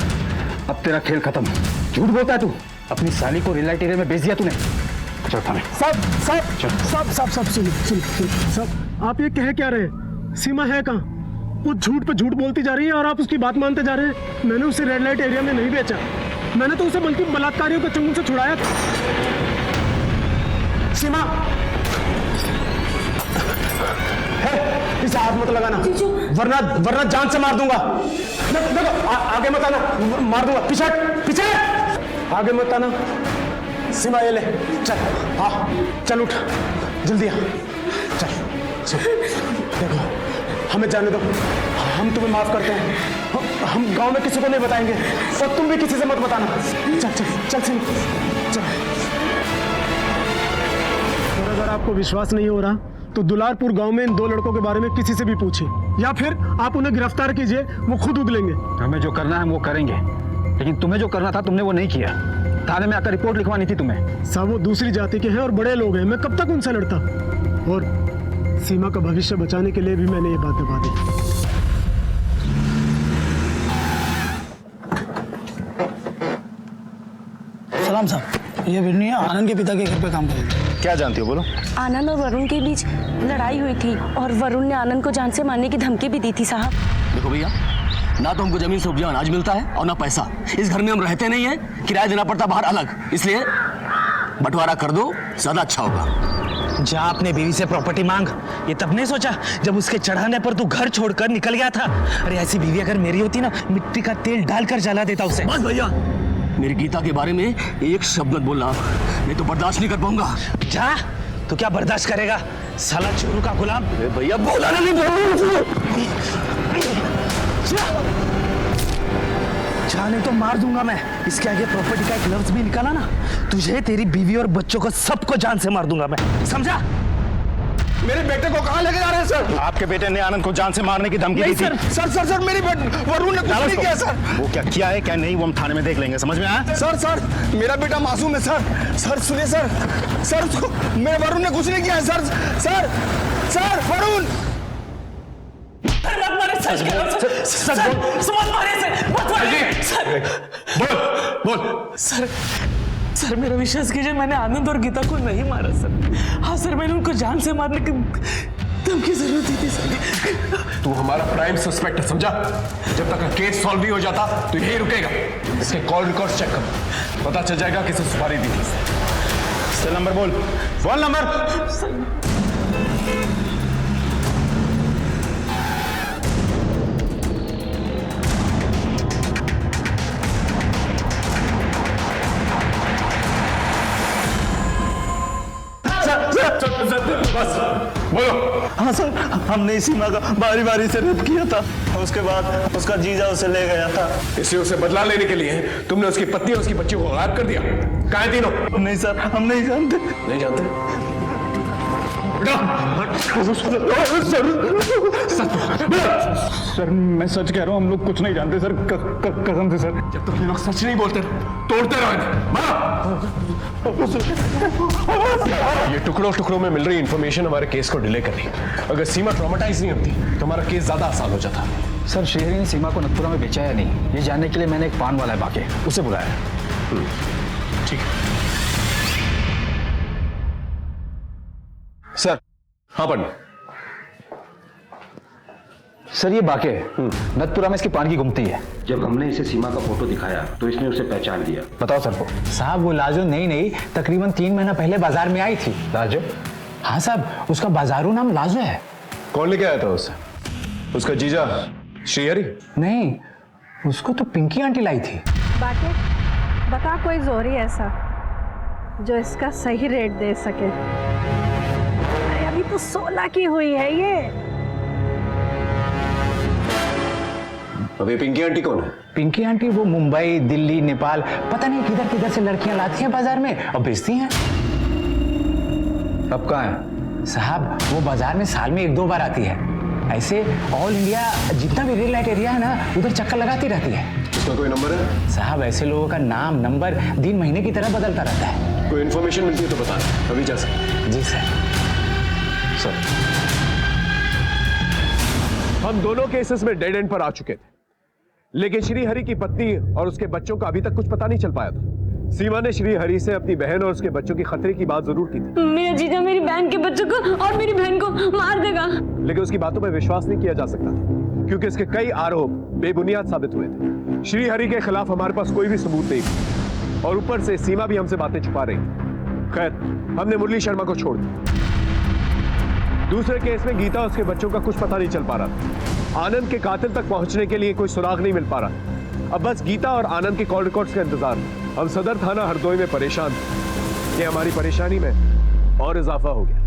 अब तेरा खेल खत्म। झूठ बोलता है तू। अपनी साली को रेड लाइट एरिया में भेज दिया तूने। चल थाने। सब सुनिए सब, आप ये कह क्या रहे हैं? सीमा है कहाँ? वो झूठ पे झूठ बोलती जा रही है और आप उसकी बात मानते जा रहे हैं। मैंने उसे रेड लाइट एरिया में नहीं बेचा, मैंने तो उसे बल्कि बलात्कारियों के चंगुल से छुड़ाया था। सीमा, इसे हाथ मत लगाना, वरना जान से मार दूंगा। देखो, आगे मत आना, मार दूंगा। पीछे आगे मत आना। सीमा ये ले, चल। हाँ चल, उठ जल्दी आ, चल। देखो, हमें जाने दो, हम तुम्हें माफ करते हैं। हम गांव में किसी को नहीं बताएंगे और तुम भी किसी से मत बताना। चल चल। और अगर आपको विश्वास नहीं हो रहा तो दुलारपुर गांव में इन 2 लड़कों के बारे में किसी से भी पूछिए, या फिर आप उन्हें गिरफ्तार कीजिए, वो खुद उगलेंगे। हमें जो करना है हम वो करेंगे, लेकिन तुम्हें जो करना था तुमने वो नहीं किया। थाने में आकर रिपोर्ट लिखवानी थी तुम्हें। साहब, वो दूसरी जाति के हैं और बड़े लोग हैं, मैं कब तक उनसे लड़ता? और सीमा का भविष्य बचाने के लिए भी मैंने ये बात दबा दी। सलाम साहब, ये बिरनिया आनंद के पिता के घर पे काम करेगी। क्या जानती हो, बोलो। आनंद और वरुण के बीच लड़ाई हुई थी और वरुण ने आनंद को जान से मारने की धमकी भी दी थी साहब। देखो भैया, ना तो हमको जमीन से उपजा अनाज मिलता है और ना पैसा। इस घर में हम रहते नहीं है, किराया देना पड़ता बाहर अलग, इसलिए बंटवारा कर दो, ज्यादा अच्छा होगा। जा अपने बीवी से प्रॉपर्टी मांग। ये तब नहीं सोचा जब उसके चढ़ाने पर तू घर छोड़कर निकल गया था? अरे ऐसी बीवी अगर मेरी होती ना, मिट्टी का तेल डालकर जला देता उसे। बस भैया, मेरी गीता के बारे में एक शब्द मत बोलना, नहीं तो बर्दाश्त नहीं कर पाऊंगा। जा, तू क्या बर्दाश्त करेगा साला चोरू का गुलाम? भैया बोला ना, नहीं जाने तो मार दूंगा मैं। इसके आगे प्रॉपर्टी का एक लफ्ज भी निकाला ना, तुझे, तेरी बीवी और बच्चों को सबको जान से मार दूंगा मैं, समझा? मेरे बेटे को कहाँ लेके जा रहे हैं सर? आपके बेटे ने आनंद को जान से मारने की धमकी दी थी। सर मेरी वरुण ने कुछ नहीं किया सर। वो क्या किया है क्या नहीं वो हम थाने में देख लेंगे, समझ में आया? सर मेरा बेटा मासूम है सर सुनिए सर उसको मेरे वरुण ने कुछ नहीं किया है सर वरुण सर मेरा विश्वास कीजिए, मैंने आनंद और गीता को नहीं मारा सर। हाँ सर, मैंने उनको जान से मारने की धमकी जरूरत थी सर। तू हमारा प्राइम सस्पेक्ट है, समझा? जब तक केस सॉल्व नहीं हो जाता तो यही रुकेगा। इसके कॉल रिकॉर्ड चेक कर, पता चल जाएगा किसे सुपारी दी थी। सेल नंबर बोल, फोन नंबर। बस बोलो। हाँ सर, हमने सीमा का बारी से रेप किया था, उसके बाद उसका जीजा उसे ले गया था। इसे उसे बदला लेने के लिए तुमने उसकी पत्नी और उसकी बच्ची को गायब कर दिया। कहाँ हैं तीनों? नहीं सर, हम नहीं जानते। नहीं जानते? सर मैं सच कह रहा हूँ, हम लोग कुछ नहीं जानते सर, कसम से सर। जब तक ये लोग सच नहीं बोलते तोड़ते रहो इन्हें। ये टुकड़ों में मिल रही इंफॉर्मेशन हमारे केस को डिले कर रही है। अगर सीमा ट्रॉमेटाइज नहीं होती तो हमारा केस ज्यादा आसान हो जाता। सर श्रीहरि ने सीमा को नथुरा में बेचा या नहीं, ये जानने के लिए मैंने एक पान वाला है बाके, उसे बुलाया। ठीक है सर। हाँ पंडित। सर ये बाके नथुरा में इसकी पान की गुमती है। जब हमने इसे सीमा का फोटो दिखाया तो इसने उसे पहचान लिया। बताओ सर को। साहब वो लाजो नहीं तकरीबन 3 महीना पहले बाजार में आई थी। लाजो? हाँ साहब, उसका बाजारू नाम लाजो है। कौन लेके आया था उसे? उसका जीजा श्रीहरि? नहीं, उसको तो पिंकी आंटी लाई थी। बाके बता कोई जोरी ऐसा जो इसका सही रेट दे सके। अभी तो 16 की हुई है ये। अभी पिंकी आंटी कौन है? पिंकी आंटी वो मुंबई, दिल्ली, नेपाल, पता नहीं किधर से लड़कियां लाती हैं बाजार में और बेचती हैं। अब कहाँ है? साहब वो बाजार में साल में 1-2 बार आती है। ऐसे ऑल इंडिया जितना भी रेड लाइट एरिया है ना, उधर चक्कर लगाती रहती है। उसका कोई नंबर है? साहब ऐसे लोगों का नाम नंबर दिन महीने की तरह बदलता रहता है। कोई इन्फॉर्मेशन मिलती है तो बता, अभी जा सकते। जी सर। हम दोनों केसेस में डेड एंड पर आ चुके थे, लेकिन श्रीहरि की पत्नी और उसके बच्चों का अभी तक कुछ पता नहीं चल पाया था। सीमा ने श्रीहरि से अपनी बहन और उसके बच्चों की खतरे की बात जरूर की थी। मेरा जीजा मेरी बहन के बच्चों को और मेरी बहन को मार देगा, लेकिन उसकी बातों पर विश्वास नहीं किया जा सकता था क्योंकि इसके कई आरोप बेबुनियाद साबित हुए थे। श्रीहरि के खिलाफ हमारे पास कोई भी सबूत नहीं था और ऊपर से सीमा भी हमसे बातें छुपा रही। खैर, हमने मुरली शर्मा को छोड़ दिया। दूसरे केस में गीता और उसके बच्चों का कुछ पता नहीं चल पा रहा था। आनंद के कातिल तक पहुंचने के लिए कोई सुराग नहीं मिल पा रहा। अब बस गीता और आनंद के कॉल रिकॉर्ड्स का इंतजार। हम सदर थाना हरदोई में परेशान थे। ये हमारी परेशानी में और इजाफा हो गया।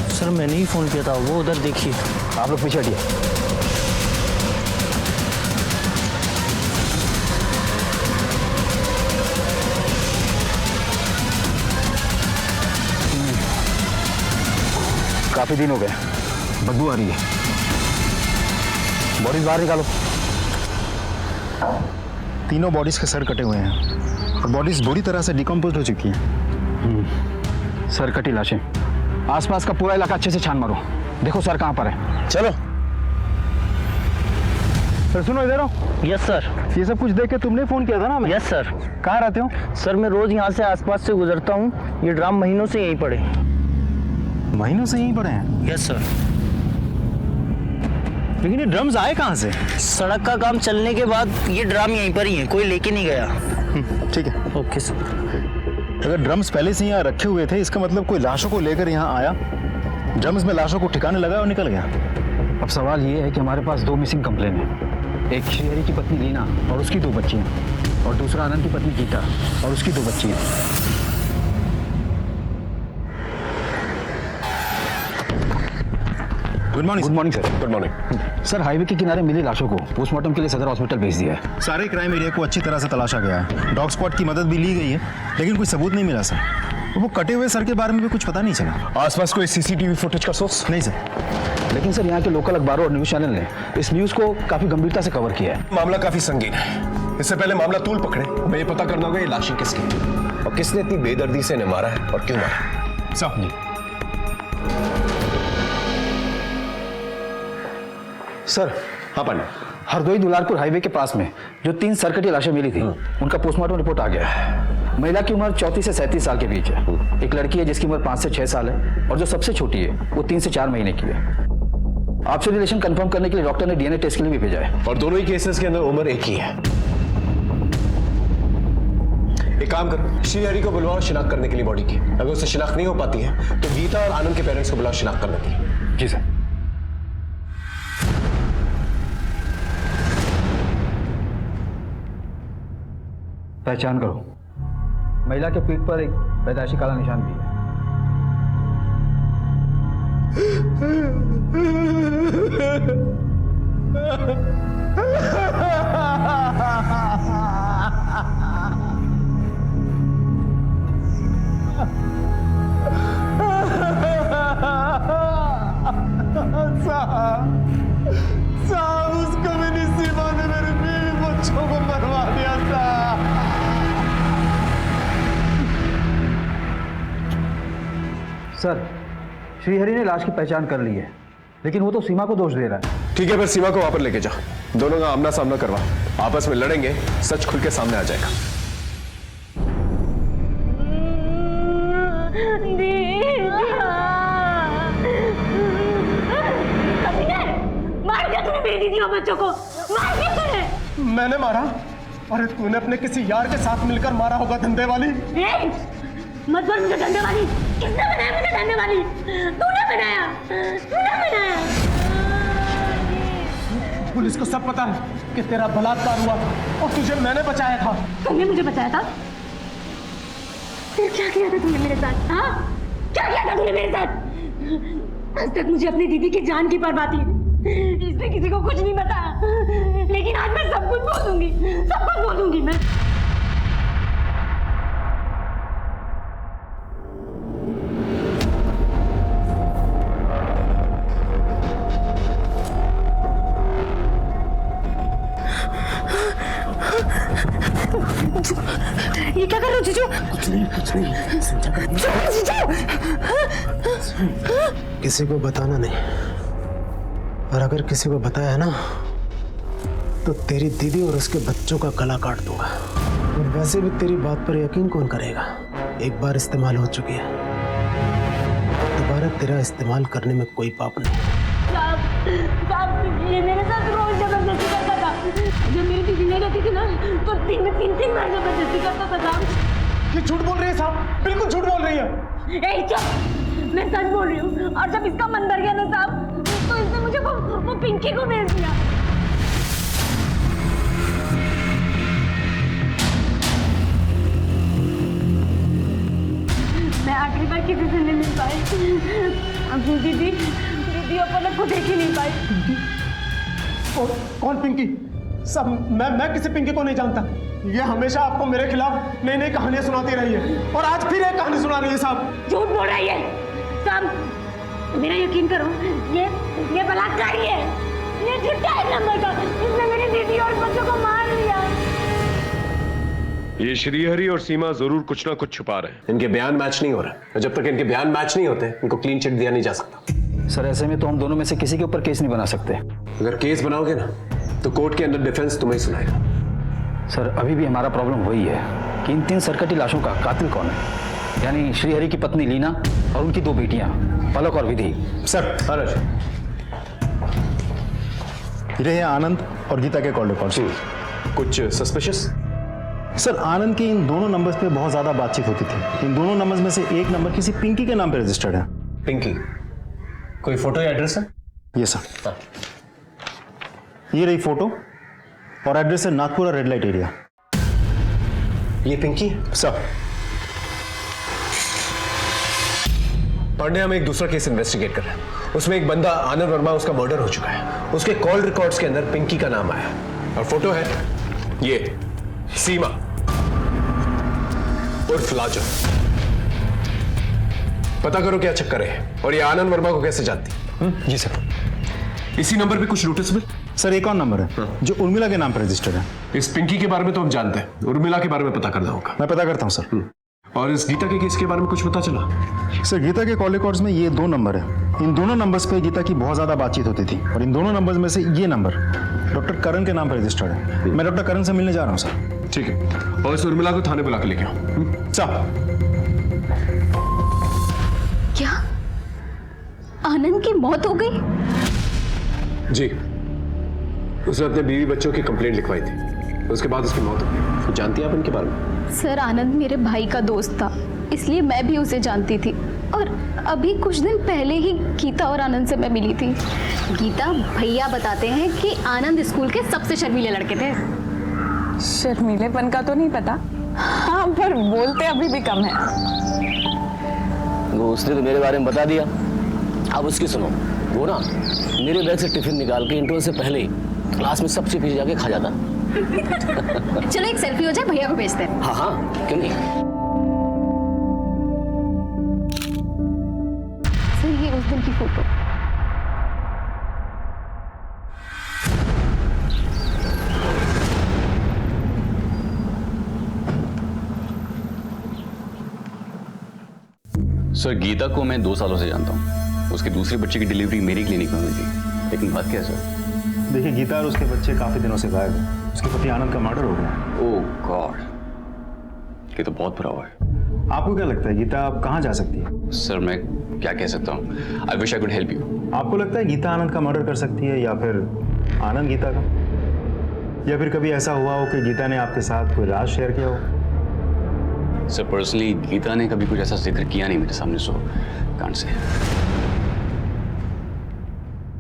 सर मैंने ही फोन किया था, वो उधर देखिए। आप लोग पीछे हटिए। काफी दिन हो गए, बदबू आ रही है। बॉडीज बाहर निकालो। तीनों बॉडीज के सर कटे हुए हैं और बॉडीज बुरी तरह से डिकम्पोज हो चुकी हैं। सर कटी लाशें। आसपास का पूरा इलाका अच्छे से छान मारो, देखो सर कहां पर है। चलो सर। सुनो इधर आओ। Yes sir. ये सब कुछ देख के तुमने फोन किया था ना हमें? Yes sir. कहाँ रहते हो? सर मैं रोज यहाँ से आसपास से गुजरता हूँ। ये ड्राम महीनों से यहीं पड़े। महीनों से यहीं पड़े हैं? Yes sir. लेकिन ये ड्रम्स आए कहाँ से? सड़क का काम चलने के बाद ये ड्राम यहीं पर ही है, कोई लेके नहीं गया। ठीक है। Okay sir. अगर ड्रम्स पहले से यहाँ रखे हुए थे, इसका मतलब कोई लाशों को लेकर यहाँ आया, ड्रम्स में लाशों को ठिकाने लगा और निकल गया। अब सवाल ये है कि हमारे पास 2 मिसिंग कंप्लेन है। एक श्रीहरि की पत्नी लीना और उसकी 2 बच्चियाँ, और दूसरा आनंद की पत्नी गीता और उसकी 2 बच्चियाँ। Good morning. Good morning sir. Good morning sir, highway के किनारे मिली लाशों को पोस्टमार्टम के लिए सदर हॉस्पिटल भेज दिया है। सारे क्राइम एरिया को अच्छी तरह से तलाशा गया है, डॉग स्क्वाड की मदद भी ली गई है, लेकिन कोई सबूत नहीं मिला सर। वो कटे हुए सर के बारे में भी कुछ पता नहीं चला। आसपास कोई सीसीटीवी फुटेज का सोर्स? नहीं सर। लेकिन सर, यहाँ के लोकल अखबारों और न्यूज चैनल ने इस न्यूज को काफी गंभीरता से कवर किया है। मामला काफी संगीन है। इससे पहले मामला तूल पकड़े, हमें ये पता करना होगा ये लाशें किसकी हैं और किसने इतनी बेदर्दी से इन्हें मारा है और क्यों मारा। साहब जी। सर, हाँ पंडित। हरदोई दुलारपुर हाईवे के पास में जो 3 सरकटी लाशें मिली थी, उनका पोस्टमार्टम रिपोर्ट आ गया है। महिला की उम्र 34 से 37 साल के बीच है। एक लड़की है जिसकी उम्र 5 से 6 साल है और जो सबसे छोटी है वो 3 से 4 महीने की है। आपसे रिलेशन कंफर्म करने के लिए डॉक्टर ने डीएनए टेस्ट के लिए भी भेजा है। और दोनों ही केसेस के अंदर उम्र एक ही है। एक काम करो, श्रीहरि को बुलवाओ शिनाख्त करने के लिए बॉडी की। अगर उससे शिनाख्त नहीं हो पाती है तो गीता और आनंद के पेरेंट्स को बुलाओ शिनाख्त करने के लिए। जी सर। पहचान करो, महिला के पीठ पर एक पैदाइशी काला निशान भी है। साहब, उस कम्युनिस्ट सीमा ने मेरे बीवी बच्चों को मरवा दिया साहब। सर, श्रीहरि ने लाश की पहचान कर ली है, लेकिन वो तो सीमा को दोष दे रहा है। ठीक है, फिर सीमा को वहां पर लेके जाओ, दोनों का आमना सामना करवा, आपस में लड़ेंगे, सच खुल के सामने आ जाएगा। मार दिया तूने मेरी दीदी और बच्चों को, मार दिया तूने। मैंने मारा? अरे तूने अपने किसी यार के साथ मिलकर मारा होगा, धंधे वाली। मत बोल मुझे धंधे वाली। किसने बनाया मुझे धंधे वाली? तूने बनाया, तूने बनाया। पुलिस को सब पता है कि तेरा बलात्कार हुआ था और तुझे मैंने बचाया था। तुमने मुझे बचाया था? फिर क्या किया था तूने मेरे साथ? हाँ, क्या किया था तूने मेरे साथ? आज तक मुझे अपनी दीदी की जान की परवाह थी, इसलिए किसी को कुछ नहीं बताया, लेकिन आज मैं सब कुछ बोल दूंगी, सब कुछ बोल दूंगी मैं। ये क्या कर रहे हो जीजू? कुछ नहीं समझा कर। किसी को बताना नहीं, और अगर किसी को बताया ना तो तेरी दीदी और उसके बच्चों का गला काट दूंगा। और वैसे भी तेरी बात पर यकीन कौन करेगा? एक बार इस्तेमाल हो चुकी है, दोबारा तेरा इस्तेमाल करने में कोई पाप नहीं। साहब, ये मेरे साथ रोज जबरदस्ती करता था। जब मेरी दीदी नहीं रहती थी ना तो दिन में 3 बार जबरदस्ती करता था साहब। ये झूठ बोल रही है साहब, बिल्कुल झूठ बोल रही है। ए चुप, मैं सच बोल रही हूँ। और जब इसका मन भर गया ना साहब, तो इसने मुझे वो पिंकी को भेज दिया। मैं आखिरी बार किसी से नहीं मिल पाई। अपनी दीदी अपन को देख ही नहीं पाई। कौन पिंकी? सब मैं किसी पिंकी को नहीं जानता। ये हमेशा आपको मेरे खिलाफ नई नई कहानियां सुनाती रही है और आज फिर एक कहानी सुना रही है साहब। झूठ बोल रही है साहब, मेरा यकीन करो, ये बलात्कारी है। ये झूठा है नंबर का, इसने मेरी दीदी और बच्चों को मार लिया। ये श्रीहरि और सीमा जरूर कुछ ना कुछ छुपा रहे हैं। इनके बयान मैच नहीं हो रहे, जब तक इनके बयान मैच नहीं होते इनको क्लीन चिट दिया नहीं जा सकता। सर, ऐसे में तो हम दोनों में से किसी के ऊपर केस नहीं बना सकते। अगर केस बनाओगे ना तो कोर्ट के अंदर डिफेंस तुम्हें ही सुनाएगा। सर, अभी भी हमारा प्रॉब्लम वही है कि इन 3 सरकटी लाशों का कातिल कौन है, यानी श्रीहरि की पत्नी लीना और उनकी 2 बेटियां पलक और विधि। सर, ये है आनंद और गीता के कॉल रिकॉर्ड। कुछ सस्पिशियस? सर, आनंद की इन दोनों नंबर्स पे बहुत ज्यादा बातचीत होती थी। इन दोनों नंबर्स में से एक नंबर किसी पिंकी के नाम पे रजिस्टर्ड है। पिंकी? कोई फोटो या एड्रेस है? ये सर, ये रही फोटो और एड्रेस है नागपुरा रेड लाइट एरिया। ये पिंकी? सर। पांडे, हम एक दूसरा केस इन्वेस्टिगेट कर रहे हैं। उसमें एक बंदा आनंद वर्मा, उसका मर्डर हो चुका है। उसके कॉल रिकॉर्ड्स के अंदर पिंकी का नाम आया और फोटो है ये सीमा उर्फ लाजो। पता करो क्या चक्कर है और ये आनंद वर्मा को कैसे जानती। जी सर। इसी नंबर पे कुछ नोटिस सर एक और नंबर है जो उर्मिला के नाम पर रजिस्टर्ड है। इस पिंकी के बारे में तो हम जानते हैं, उर्मिला के बारे में पता करना होगा। मैं पता करता हूँ सर। और इस गीता के केस के बारे में कुछ पता चला? सर गीता के कॉल रिकॉर्ड्स में ये 2 नंबर है। इन दोनों नंबर्स पे गीता की बहुत ज्यादा बातचीत होती थी और इन दोनों नंबर्स में से ये नंबर डॉक्टर करण के नाम पर रजिस्टर्ड है। मैं डॉक्टर करण से मिलने जा रहा हूँ सर। ठीक है, और इस उर्मिला को थाने बुला के लेके आओ। साहब। क्या आनंद की मौत हो गई? जी, उसने अपने बीवी बच्चों की कंप्लेंट लिखवाई थी, उसके बाद उसकी मौत हो गई। जानती हैं आप इनके बारे में? सर आनंद मेरे भाई का दोस्त था, इसलिए मैं भी उसे जानती थी और अभी कुछ दिन पहले ही गीता और आनंद से मैं मिली थी। गीता भैया बताते हैं कि आनंद स्कूल के सबसे शर्मीले लड़के थे। शर्मीलेपन का तो नहीं पता, हाँ पर बोलते अभी भी कम है। वो उसने तो मेरे बारे में बता दिया, अब उसकी सुनो। वो ना मेरे बैग से टिफिन निकाल के इंटरवल से पहले ही क्लास में सबसे पीछे जाके खा जाता। चलो एक सेल्फी हो जाए, भैया को भेजते हैं। हाँ हाँ, क्यों नहीं। सर ये उस दिन की फोटो। सर गीता को मैं 2 सालों से जानता हूँ। उसके दूसरे बच्चे की डिलीवरी मेरी क्लिनिक में हुई थी, लेकिन बात क्या है सर? देखिए गीता और उसके बच्चे काफी दिनों से गायब हैं। उसके पति आनंद का मर्डर हो गया। ओह गॉड, ये तो बहुत बुरा हुआ है। आपको क्या लगता है गीता अब कहाँ जा सकती है? सर मैं क्या कह सकता हूँ, I wish I could help you. आपको लगता है गीता आनंद का मर्डर कर सकती है या फिर आनंद गीता का, या फिर कभी ऐसा हुआ हो कि गीता ने आपके साथ कोई राज शेयर किया हो? सर पर्सनली गीता ने कभी कुछ ऐसा जिक्र किया नहीं मेरे सामने, सो कांट से।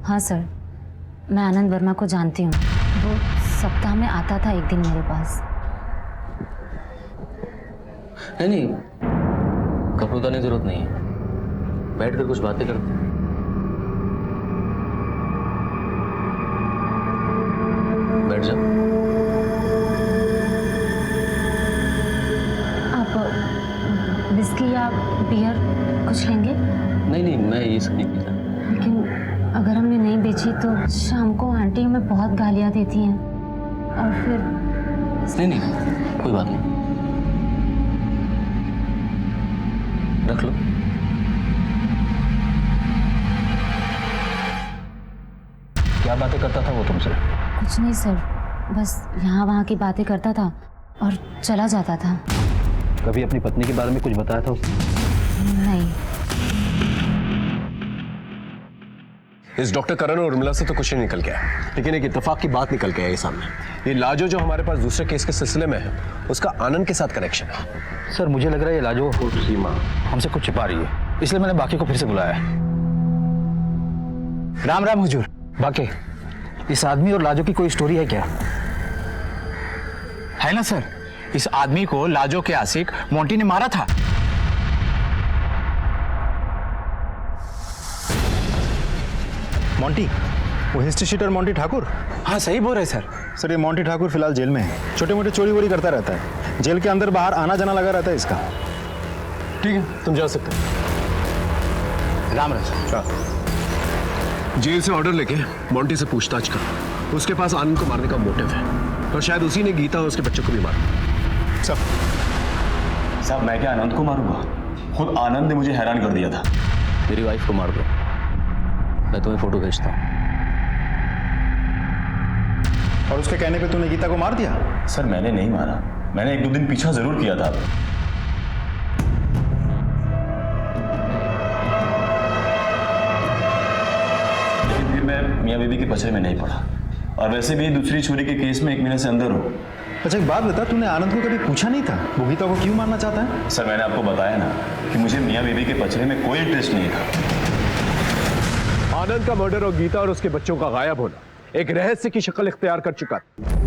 हाँ सर, मैं आनंद वर्मा को जानती हूँ। वो सप्ताह में आता था एक दिन मेरे पास। नहीं, कपड़े उतारने की जरूरत नहीं है, बैठकर कुछ बातें करते हैं। बैठ जाओ। आप विस्की या बियर कुछ लेंगे? नहीं, मैं ये सब नहीं पीता। लेकिन अगर हमने नहीं बेची तो शाम को आंटी हमें बहुत गालियाँ देती हैं और फिर। नहीं, कोई बात नहीं, रख लो। क्या बातें करता था वो तुमसे? कुछ नहीं सर, बस यहाँ वहाँ की बातें करता था और चला जाता था। कभी अपनी पत्नी के बारे में कुछ बताया था उसने? नहीं। इस डॉक्टर करण और उर्मिला से तो कुछ नहीं निकल गया, लेकिन एक इत्तेफाक की बात निकल के आई सामने। ये लाजो जो हमारे पास दूसरे केस के सिलसिले में है, उसका आनंद के साथ कनेक्शन है। सर मुझे लग रहा है ये लाजो सीमा हमसे कुछ छिपा रही है, इसलिए मैंने बाकी को फिर से बुलाया है। राम राम हुजूर। बाकी इस आदमी और लाजो की कोई स्टोरी है क्या? है ना सर, इस आदमी को लाजो के आशिक मोंटी ने मारा था। मोंटी, वो हिस्ट्री शीटर मोंटी ठाकुर? हाँ सही बोल रहे सर। सर ये मोंटी ठाकुर फिलहाल जेल में है। छोटे मोटे चोरी वोरी करता रहता है, जेल के अंदर बाहर आना जाना लगा रहता है इसका। ठीक है, तुम जा सकते हो। राम राम। जेल से ऑर्डर लेके मोंटी से पूछताछ करो। उसके पास आनंद को मारने का मोटिव है और शायद उसी ने गीता और उसके बच्चों को भी मारा। साहब मैं क्या आनंद को मारूंगा? खुद आनंद ने मुझे हैरान कर दिया था। मेरी वाइफ को मार दो, मैं तुम्हें फोटो भेजता हूँ। और उसके कहने पे तूने गीता को मार दिया? सर मैंने नहीं मारा, मैंने 1-2 दिन पीछा जरूर किया था। लेकिन फिर मैं मियां बीबी के पचड़े में नहीं पड़ा, और वैसे भी दूसरी चोरी के केस में 1 महीने से अंदर हूँ। अच्छा एक बात बता, तूने आनंद को कभी पूछा नहीं था वो गीता को क्यों मारना चाहता है? सर मैंने आपको बताया ना कि मुझे मियां बीबी के पचड़े में कोई इंटरेस्ट नहीं था। आनंद का मर्डर और गीता और उसके बच्चों का गायब होना एक रहस्य की शक्ल इख्तियार कर चुका था।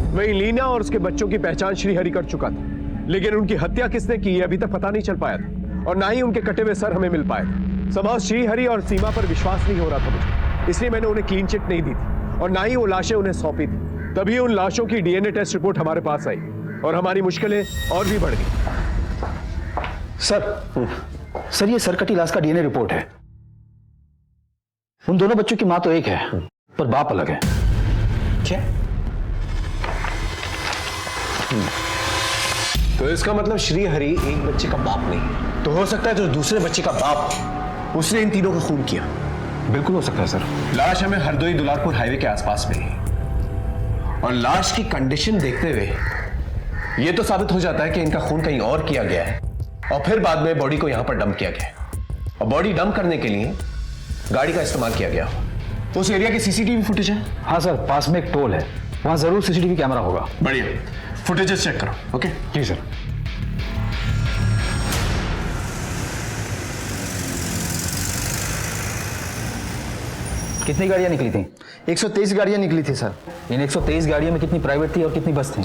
वहीं लीना और उसके बच्चों की पहचान श्रीहरि कर चुका था, लेकिन उनकी हत्या किसने की ये अभी तक पता नहीं चल पाया था, और ना ही उनके कटे हुए सर हमें मिल पाए थे। संभव श्रीहरि और सीमा पर विश्वास नहीं हो रहा था मुझे, इसलिए मैंने उन्हें क्लीन चिट नहीं दी थी और ना ही वो लाशें उन्हें सौंपी थी। तभी उन लाशों की डीएनए टेस्ट रिपोर्ट हमारे पास आई और हमारी मुश्किलें और भी बढ़ गई। सर ये सरकटी लाश का डीएनए रिपोर्ट है। उन दोनों बच्चों की मां तो एक है पर बाप अलग है। क्या? तो इसका मतलब श्रीहरि एक बच्चे का बाप नहीं, तो हो सकता है जो दूसरे बच्चे का बाप उसने इन तीनों का खून किया। बिल्कुल हो सकता है सर। लाश हमें हरदोई दुलारपुर हाईवे के आसपास मिली और लाश की कंडीशन देखते हुए यह तो साबित हो जाता है कि इनका खून कहीं और किया गया है और फिर बाद में बॉडी को यहां पर डंप किया गया है और बॉडी डंप करने के लिए गाड़ी का इस्तेमाल किया गया। उस एरिया की सीसीटीवी फुटेज है? हाँ सर, पास में एक टोल है, वहां जरूर सीसीटीवी कैमरा होगा। बढ़िया, फुटेजेस चेक करो। ओके जी सर। कितनी गाड़ियां निकली थी? 123 गाड़ियां निकली थी सर। इन 123 गाड़ियों में कितनी प्राइवेट थी और कितनी बस थी?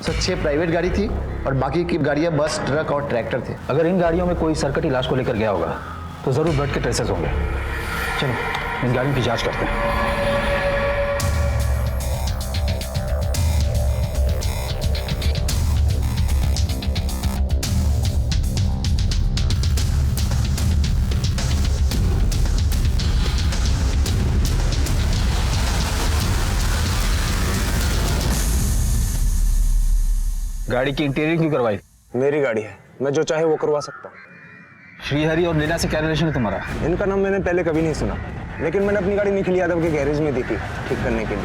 सर 6 प्राइवेट गाड़ी थी और बाकी की गाड़ियां बस, ट्रक और ट्रैक्टर थे। अगर इन गाड़ियों में कोई सरकटी लाश को लेकर गया होगा तो जरूर ब्लड के ट्रेसेस होंगे। चलो इन गाड़ियों की जांच करते हैं। गाड़ी की इंटीरियर क्यों करवाई? मेरी गाड़ी है, मैं जो चाहे वो करवा सकता हूँ। श्रीहरि और लीना से क्या रिलेशन है तुम्हारा? इनका नाम मैंने पहले कभी नहीं सुना, लेकिन मैंने अपनी गाड़ी निखिल यादव के गैरेज में दी थी ठीक करने के लिए,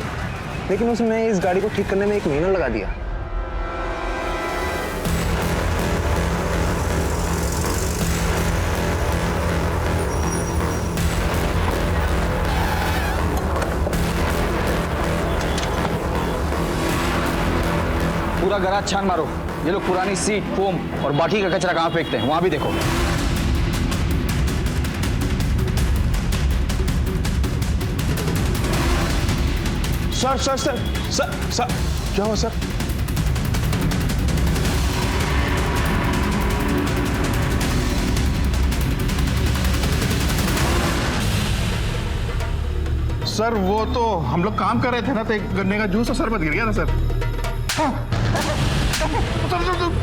लेकिन उसने इस गाड़ी को ठीक करने में 1 महीना लगा दिया। पूरा गराज छान मारो। ये लोग पुरानी सीट, फोम और बाकी का कचरा कहाँ फेंकते हैं वहां भी देखो। Sir sir sir sir sir क्या हुआ सर? सर वो तो हम लोग काम कर रहे थे ना, तो एक गन्ने का जूस और शरबत गिर गया ना सर।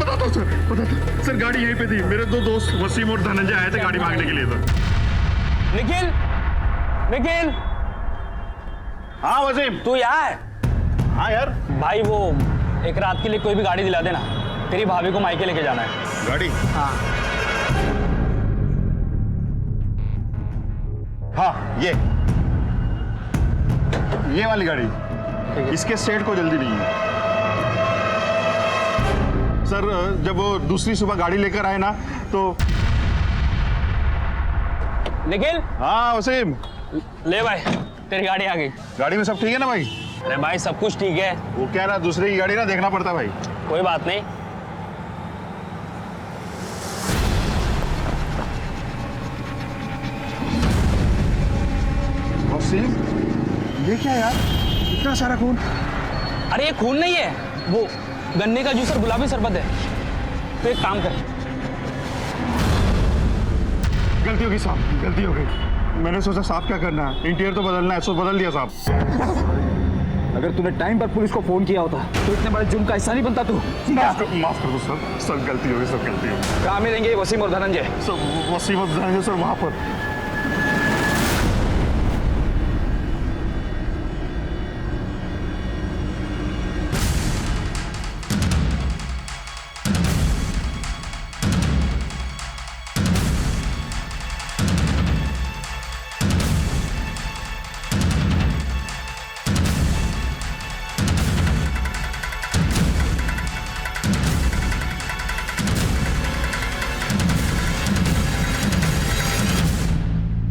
बताता सर, गाड़ी यहीं पे थी। मेरे 2 दोस्त वसीम और धनंजय आए थे गाड़ी मांगने के लिए। सर निखिल, निखिल। हाँ वसीम, तू यहाँ है? हाँ यार। भाई वो एक रात के लिए कोई भी गाड़ी दिला देना, तेरी भाभी को मायके लेके जाना है। गाड़ी? हाँ हाँ, ये वाली गाड़ी। इसके सेट को जल्दी नहीं है सर। जब वो दूसरी सुबह गाड़ी लेकर आए ना तो। निखिल। हाँ वसीम। ले भाई, तेरी गाड़ी आ गई। गाड़ी में सब ठीक है ना भाई? अरे भाई सब कुछ ठीक है। वो क्या ना, दूसरे की गाड़ी ना देखना पड़ता भाई। कोई बात नहीं। वसीम, ये क्या यार, इतना सारा खून? अरे ये खून नहीं है, वो गन्ने का जूस और गुलाबी शरबत है। तो एक काम कर। गलती हो गई साहब, गलती हो गई। मैंने सोचा साहब क्या करना है, इंटीरियर तो बदलना है, सो बदल दिया साहब। अगर तूने टाइम पर पुलिस को फोन किया होता तो इतने बड़े जुर्म का हिस्सा नहीं बनता तू। माफ कर दो सर, सब गलती हो गई, सब गलती हो गई। कहाँ मिलेंगे वसीम और धनंजय? सब वसीम और धनंजय सर वहां पर।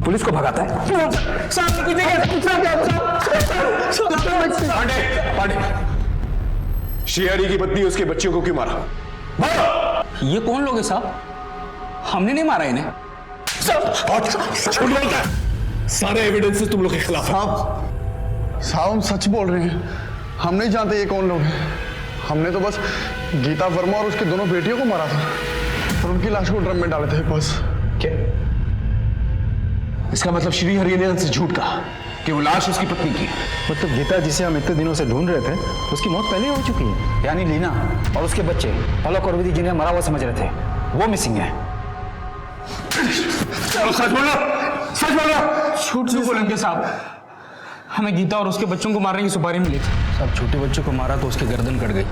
पुलिस को भगाता है। श्रीहरि की पत्नी उसके बच्चियों को क्यों मारा? ये कौन लोग हैं साहब? हमने नहीं मारा इन्हें। सारे एविडेंसेस तुम लोग के खिलाफ। साहब हम सच बोल रहे हैं, हम नहीं जानते ये कौन लोग हैं। हमने तो बस गीता वर्मा और उसकी दोनों बेटियों को मारा था और उनकी लाश को ड्रम में डाले थे बस। क्या? इसका मतलब श्री हरि ने हमसे झूठ कहा कि वो लाश उसकी पत्नी की है। मतलब गीता जिसे हम इतने दिनों से ढूंढ रहे थे उसकी मौत पहले ही हो चुकी है। यानी लीना और उसके बच्चे पलक और विधि जिन्हें मरा हुआ समझ रहे थे वो मिसिंग है। सच बोलो, सच बोलो। झूठ क्यों बोलेंगे साहब? हमें गीता और उसके बच्चों को मारने की सुपारी मिली थी। सब छोटे बच्चों को मारा तो उसकी गर्दन कट गई।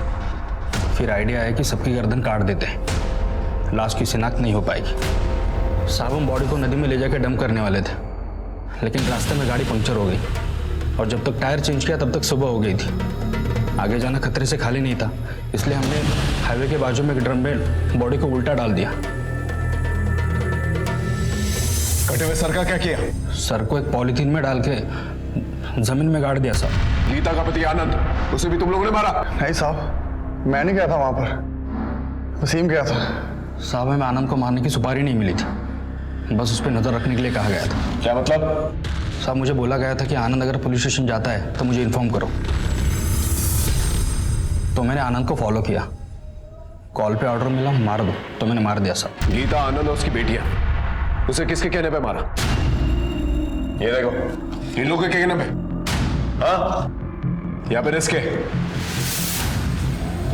फिर आइडिया आया कि सबकी गर्दन काट देते हैं, लाश की शिनाख्त नहीं हो पाएगी। साहब हम बॉडी को नदी में ले जाकर डंप करने वाले थे, लेकिन रास्ते में गाड़ी पंक्चर हो गई और जब तक टायर चेंज किया तब तक सुबह हो गई थी। आगे जाना खतरे से खाली नहीं था, इसलिए हमने हाईवे के बाजू में एक ड्रम में बॉडी को उल्टा डाल दिया। कटे हुए सर का क्या किया? सर को एक पॉलीथीन में डाल के जमीन में गाड़ दिया साहब। गीता का पति आनंद, उसे भी तुम लोगों ने मारा? नहीं साहब, मैं नहीं गया था वहां पर, वसीम गया था। साहब हमें आनंद को मारने की सुपारी नहीं मिली थी, बस उस पर नजर रखने के लिए कहा गया था। क्या मतलब? साहब मुझे बोला गया था कि आनंद अगर पुलिस स्टेशन जाता है तो मुझे इन्फॉर्म करो। तो मैंने आनंद को फॉलो किया, कॉल पे ऑर्डर मिला मार दो, तो मैंने मार दिया साहब। गीता, आनंद और उसकी बेटियां, उसे किसके कहने पे मारा? ये देखो, इन लोगों के कहने पे? हाँ, या फिर इसके?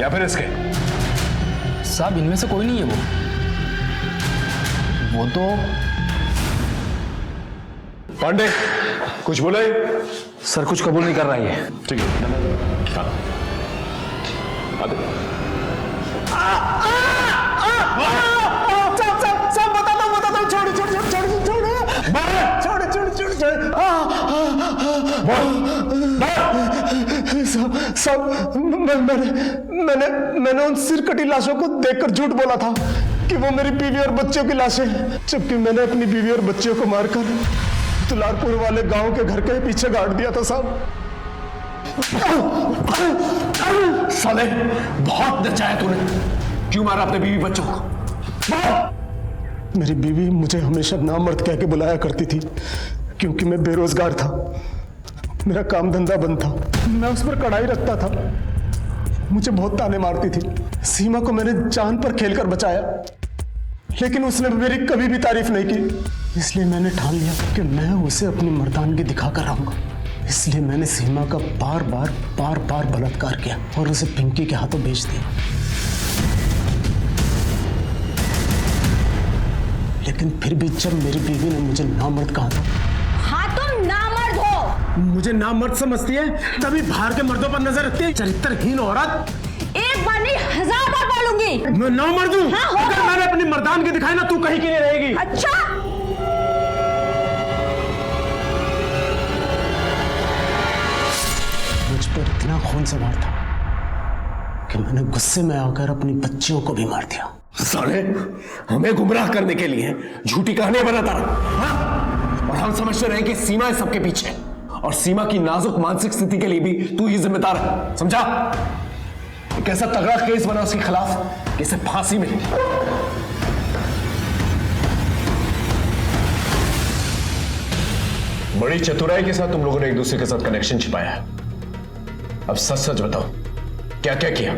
या फिर इसके? साहब इनमें से कोई नहीं है वो तो पांडे कुछ बोला है? सर कुछ कबूल नहीं कर रहा है। ठीक है, हाँ। मैंने उन सिर कटी लाशों को देखकर झूठ बोला था कि वो मेरी बीवी और बच्चों की लाशें, जबकि मैंने अपनी बीवी और बच्चों को मारकर दुलारपुर वाले गांव के घर के पीछे गाड़ दिया था साहब। साले बहुत नचाया तूने। क्यों मारा अपने बीवी बच्चों को? मेरी बीवी मुझे हमेशा नामर्द कह के बुलाया करती थी, क्योंकि मैं बेरोजगार था, मेरा काम धंधा बंद था, मैं उस पर कड़ाई रखता था। मुझे बहुत ताने मारती थी। सीमा को मैंने जान पर खेलकर बचाया, लेकिन उसने मेरी कभी भी तारीफ नहीं की। इसलिए मैंने ठान लिया कि मैं उसे अपनी मर्दानगी दिखाकर रहूंगा। इसलिए मैंने सीमा का बार बार बलात्कार किया और उसे पिंकी के हाथों बेच दिया। लेकिन फिर भी जब मेरी बीवी ने मुझे नामर्द कहा था। हाँ तुम नामर्द हो। मुझे नामर्द समझती है, तभी बाहर के मर्दों पर नजर रखती है, चरित्रहीन औरत। एक बार नहीं 1000 बार बोलूंगी। मैं नामर्द हूँ। हाँ, अगर मैंने अपनी मर्दानगी दिखाई ना, तू कहीं की नहीं रहेगी। अच्छा मुझ पर इतना खून सवार था कि मैंने गुस्से में आकर अपनी बच्चियों को भी मार दिया। साले हमें गुमराह करने के लिए झूठी कहानियां बनाता रहा, हाँ? और हम समझते रहे कि सीमा है सबके पीछे, और सीमा की नाजुक मानसिक स्थिति के लिए भी तू ही जिम्मेदार है, समझा? एक ऐसा तगड़ा केस बना उसके खिलाफ कि इसे फांसी मिली। बड़ी चतुराई के साथ तुम लोगों ने एक दूसरे के साथ कनेक्शन छिपाया है। अब सच सच बताओ, क्या क्या किया?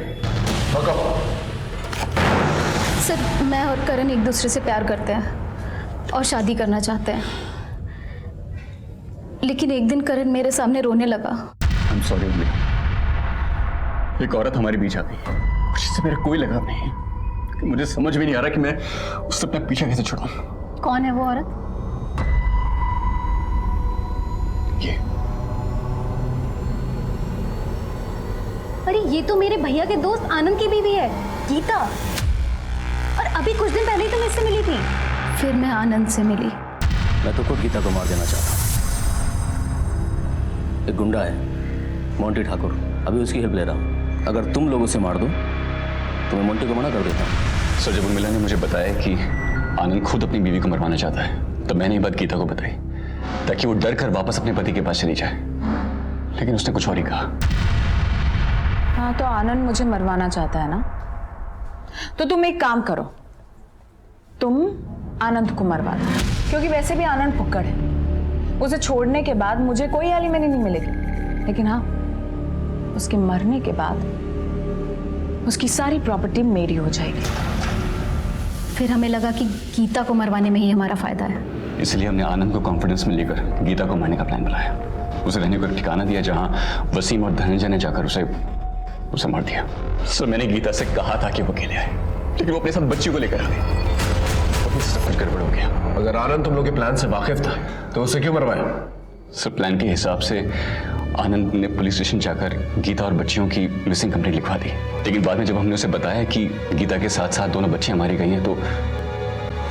सर मैं और करण एक दूसरे से प्यार करते हैं और शादी करना चाहते हैं, लेकिन एक दिन करण मेरे सामने रोने लगा। I'm sorry, एक औरत हमारे बीच आ गई जिससे मेरा कोई लगाव नहीं, कि मुझे समझ भी नहीं आ रहा कि मैं उससे अपना पीछा कैसे छुड़ाऊं। कौन है वो औरत? ये अरे ये तो मेरे भैया के दोस्त आनंद की बीवी है, गीता। और अभी कुछ दिन पहले ही तो मुझसे मिली थी। फिर मैं आनंद से मिली। मैं तो खुद गीता को मार देना चाहता हूँ। एक गुंडा है मोंटी ठाकुर, अभी उसकी हेल्प ले रहा हूँ। अगर तुम लोग उसे मार दो तो मैं मोंटी को मना कर देता हूँ। सर जब उर्मिला ने मुझे बताया कि आनंद खुद अपनी बीवी को मरवाना चाहता है, तब मैंने ये बात गीता को बताई ताकि वो डर कर वापस अपने पति के पास चली जाए, लेकिन उसने कुछ और ही कहा। हाँ तो आनंद मुझे मरवाना चाहता है ना, तो तुम एक काम करो, तुम आनंद को मरवा दो, क्योंकि वैसे भी आनंद फुक्कड़ है। उसे छोड़ने के बाद मुझे कोई एलिमनी नहीं मिलेगी, लेकिन हाँ उसके मरने के बाद उसकी सारी प्रॉपर्टी मेरी हो जाएगी। फिर हमें लगा कि गीता को मरवाने में ही हमारा फायदा है। इसलिए हमने आनंद को कॉन्फिडेंस में लेकर गीता को मारने का प्लान बनाया। उसे रहने को एक ठिकाना दिया जहां वसीम और धनंजय ने जाकर उसे मार दिया। सर मैंने गीता से कहा था कि वो अकेले आए, लेकिन वो अपने साथ बच्ची को लेकर आ गई। सब कुछ गड़बड़ हो गया। अगर आनंद तुम लोग के प्लान से वाकिफ था तो उसे क्यों मरवाया? सर प्लान के हिसाब से आनंद ने पुलिस स्टेशन जाकर गीता और बच्चियों की मिसिंग कंप्लेंट लिखवा दी, लेकिन बाद में जब हमने उसे बताया कि गीता के साथ साथ दोनों बच्चियां मारी गई हैं तो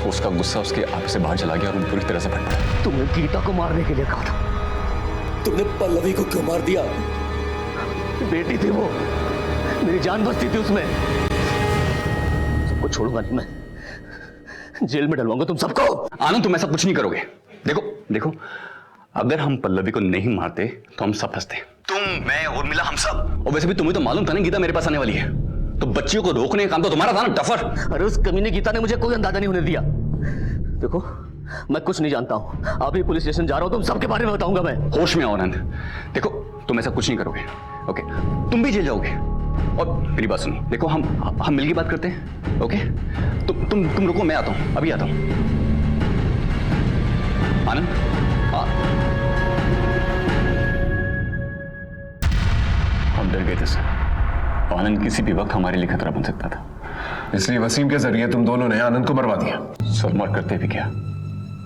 उसका गुस्सा उसके आंख से बाहर चला गया और वो पूरी तरह से फट पड़ा। तुमने गीता को मारने के लिए कहा था, तुमने पल्लवी को क्यों मार दिया? बेटी थी वो, मेरी जान बसती थी उसमें। सबको छोड़ूंगा नहीं मैं, जेल में डलवाऊंगा तुम सबको। आनंद तुम ऐसा कुछ नहीं करोगे। देखो अगर हम पल्लवी को नहीं मारते तो हम सब फंसते, तुम, मैं, उर्मिला, हम सब। और वैसे भी तुम्हें तो मालूम था ना गीता मेरे पास आने वाली है, तो बच्चियों को रोकने का काम तो तुम्हारा था ना, टफर। अरे उस कमीने गीता ने मुझे कोई अंदाजा नहीं होने दिया। देखो मैं कुछ नहीं जानता हूं, अभी पुलिस स्टेशन जा रहा हूं, तुम सबके बारे में बताऊंगा मैं। होश में आओ आनंद। देखो तुम ऐसा कुछ नहीं करोगे, ओके? तुम भी जेल जाओगे। और मेरी बात सुनो, देखो हम मिलके बात करते हैं, ओके? तुम रुको, मैं आता हूं, अभी आता हूं। आनंद हम डर गए थे सर, आनंद किसी भी वक्त हमारे लिए खतरा बन सकता था, इसलिए वसीम के जरिए तुम दोनों ने आनंद को मरवा दिया। सर मर करते भी क्या,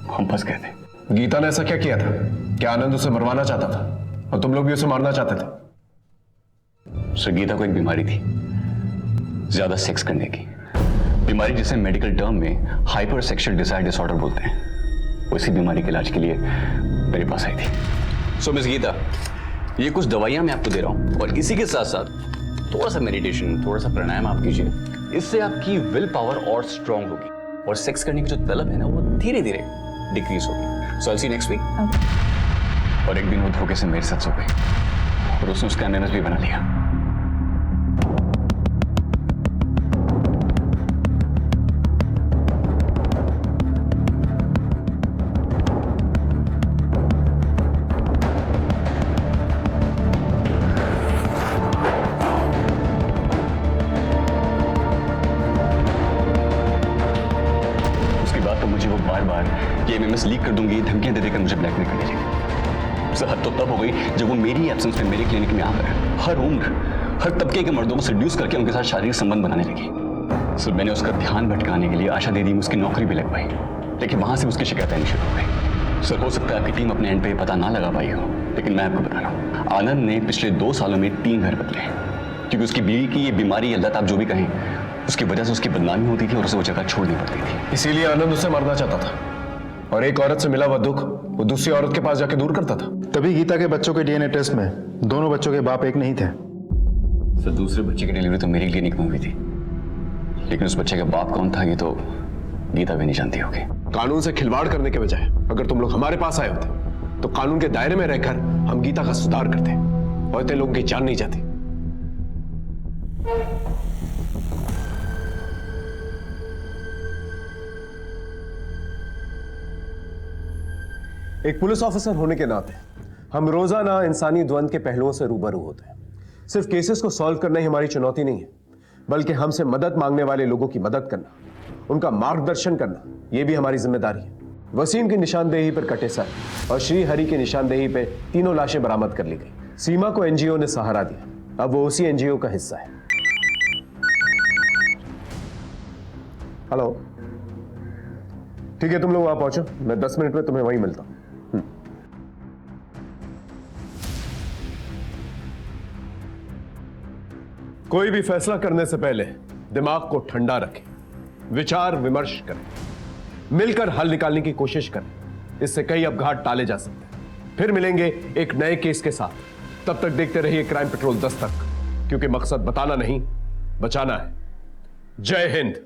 हम फंस गए थे। गीता ने ऐसा क्या किया था कि आनंद उसे मरवाना चाहता था और तुम लोग भी उसे मारना चाहते थे? सर गीता को एक बीमारी थी, ज्यादा सेक्स करने की बीमारी, जिसे मेडिकल टर्म में हाइपर सेक्सुअल डिजायर डिसऑर्डर बोलते हैं। उसी बीमारी के इलाज के लिए मेरे पास आई थी। सो मिस गीता, ये कुछ दवाइयां मैं आपको दे रहा हूं और इसी के साथ साथ थोड़ा सा मेडिटेशन, थोड़ा सा प्राणायाम आप कीजिए। इससे आपकी विल पावर और स्ट्रांग होगी और सेक्स करने की जो तलब है ना वो धीरे धीरे डिक्रीज होगी। सो आई सी नेक्स्ट वीक। और एक दिन वो धोखे से मेरे साथ सो गई और उसने उसका एमएमएस भी बना लिया। लीक कर दूंगी, धमकियां दे देकर मुझे ब्लैकमेल कर लीजिए। सर हद तो तब हो गई जब वो मेरी एब्सेंस में मेरे क्लिनिक में आकर हर उम्र, हर तबके के मर्दों को सेड्यूस करके उनके साथ शारीरिक संबंध बनाने लगी। सर मैंने उसका ध्यान भटकाने के लिए आशा दे दी, उसकी नौकरी भी लग पाई, लेकिन वहां से उसकी शिकायतें आनी शुरू हो गई। सर हो सकता है आपकी टीम अपने एंड पे पता ना लगा पाई हो, लेकिन मैं आपको बता रहा हूँ, आनंद ने पिछले 2 सालों में 3 घर बदले, क्योंकि उसकी बीवी की ये बीमारी या लत आप जो भी कहें, उसकी वजह से उसकी बदनामी होती थी और उसे वो जगह छोड़नी पड़ती थी। इसीलिए आनंद उसे मारना चाहता था और एक औरत से मिला हुआ दुख वो दूसरी औरत के पास जाके दूर करता था। तभी गीता के बच्चों के डीएनए टेस्ट में दोनों बच्चों के बाप एक नहीं थे। सर दूसरे बच्चे की डिलीवरी तो मेरी क्लिनिक में हुई थी, लेकिन उस बच्चे का बाप कौन था ये तो गीता भी नहीं जानती होगी। कानून से खिलवाड़ करने के बजाय अगर तुम लोग हमारे पास आए होते तो कानून के दायरे में रहकर हम गीता का सुधार करते और इतने लोगों की जान नहीं जाती। एक पुलिस ऑफिसर होने के नाते हम रोजाना इंसानी द्वंद के पहलुओं से रूबरू होते हैं। सिर्फ केसेस को सॉल्व करना ही हमारी चुनौती नहीं है, बल्कि हमसे मदद मांगने वाले लोगों की मदद करना, उनका मार्गदर्शन करना, यह भी हमारी जिम्मेदारी है। वसीम की निशानदेही पर कटे सर और श्री हरि की निशानदेही पर तीनों लाशें बरामद कर ली गई। सीमा को एनजीओ ने सहारा दिया, अब वो उसी एनजीओ का हिस्सा है। हेलो, ठीक है तुम लोग वहां पहुंचो, मैं 10 मिनट में तुम्हें वहीं मिलता हूं। कोई भी फैसला करने से पहले दिमाग को ठंडा रखें, विचार विमर्श करें, मिलकर हल निकालने की कोशिश करें। इससे कई अपघात टाले जा सकते हैं। फिर मिलेंगे एक नए केस के साथ। तब तक देखते रहिए क्राइम पेट्रोल 10 तक, क्योंकि मकसद बताना नहीं, बचाना है। जय हिंद।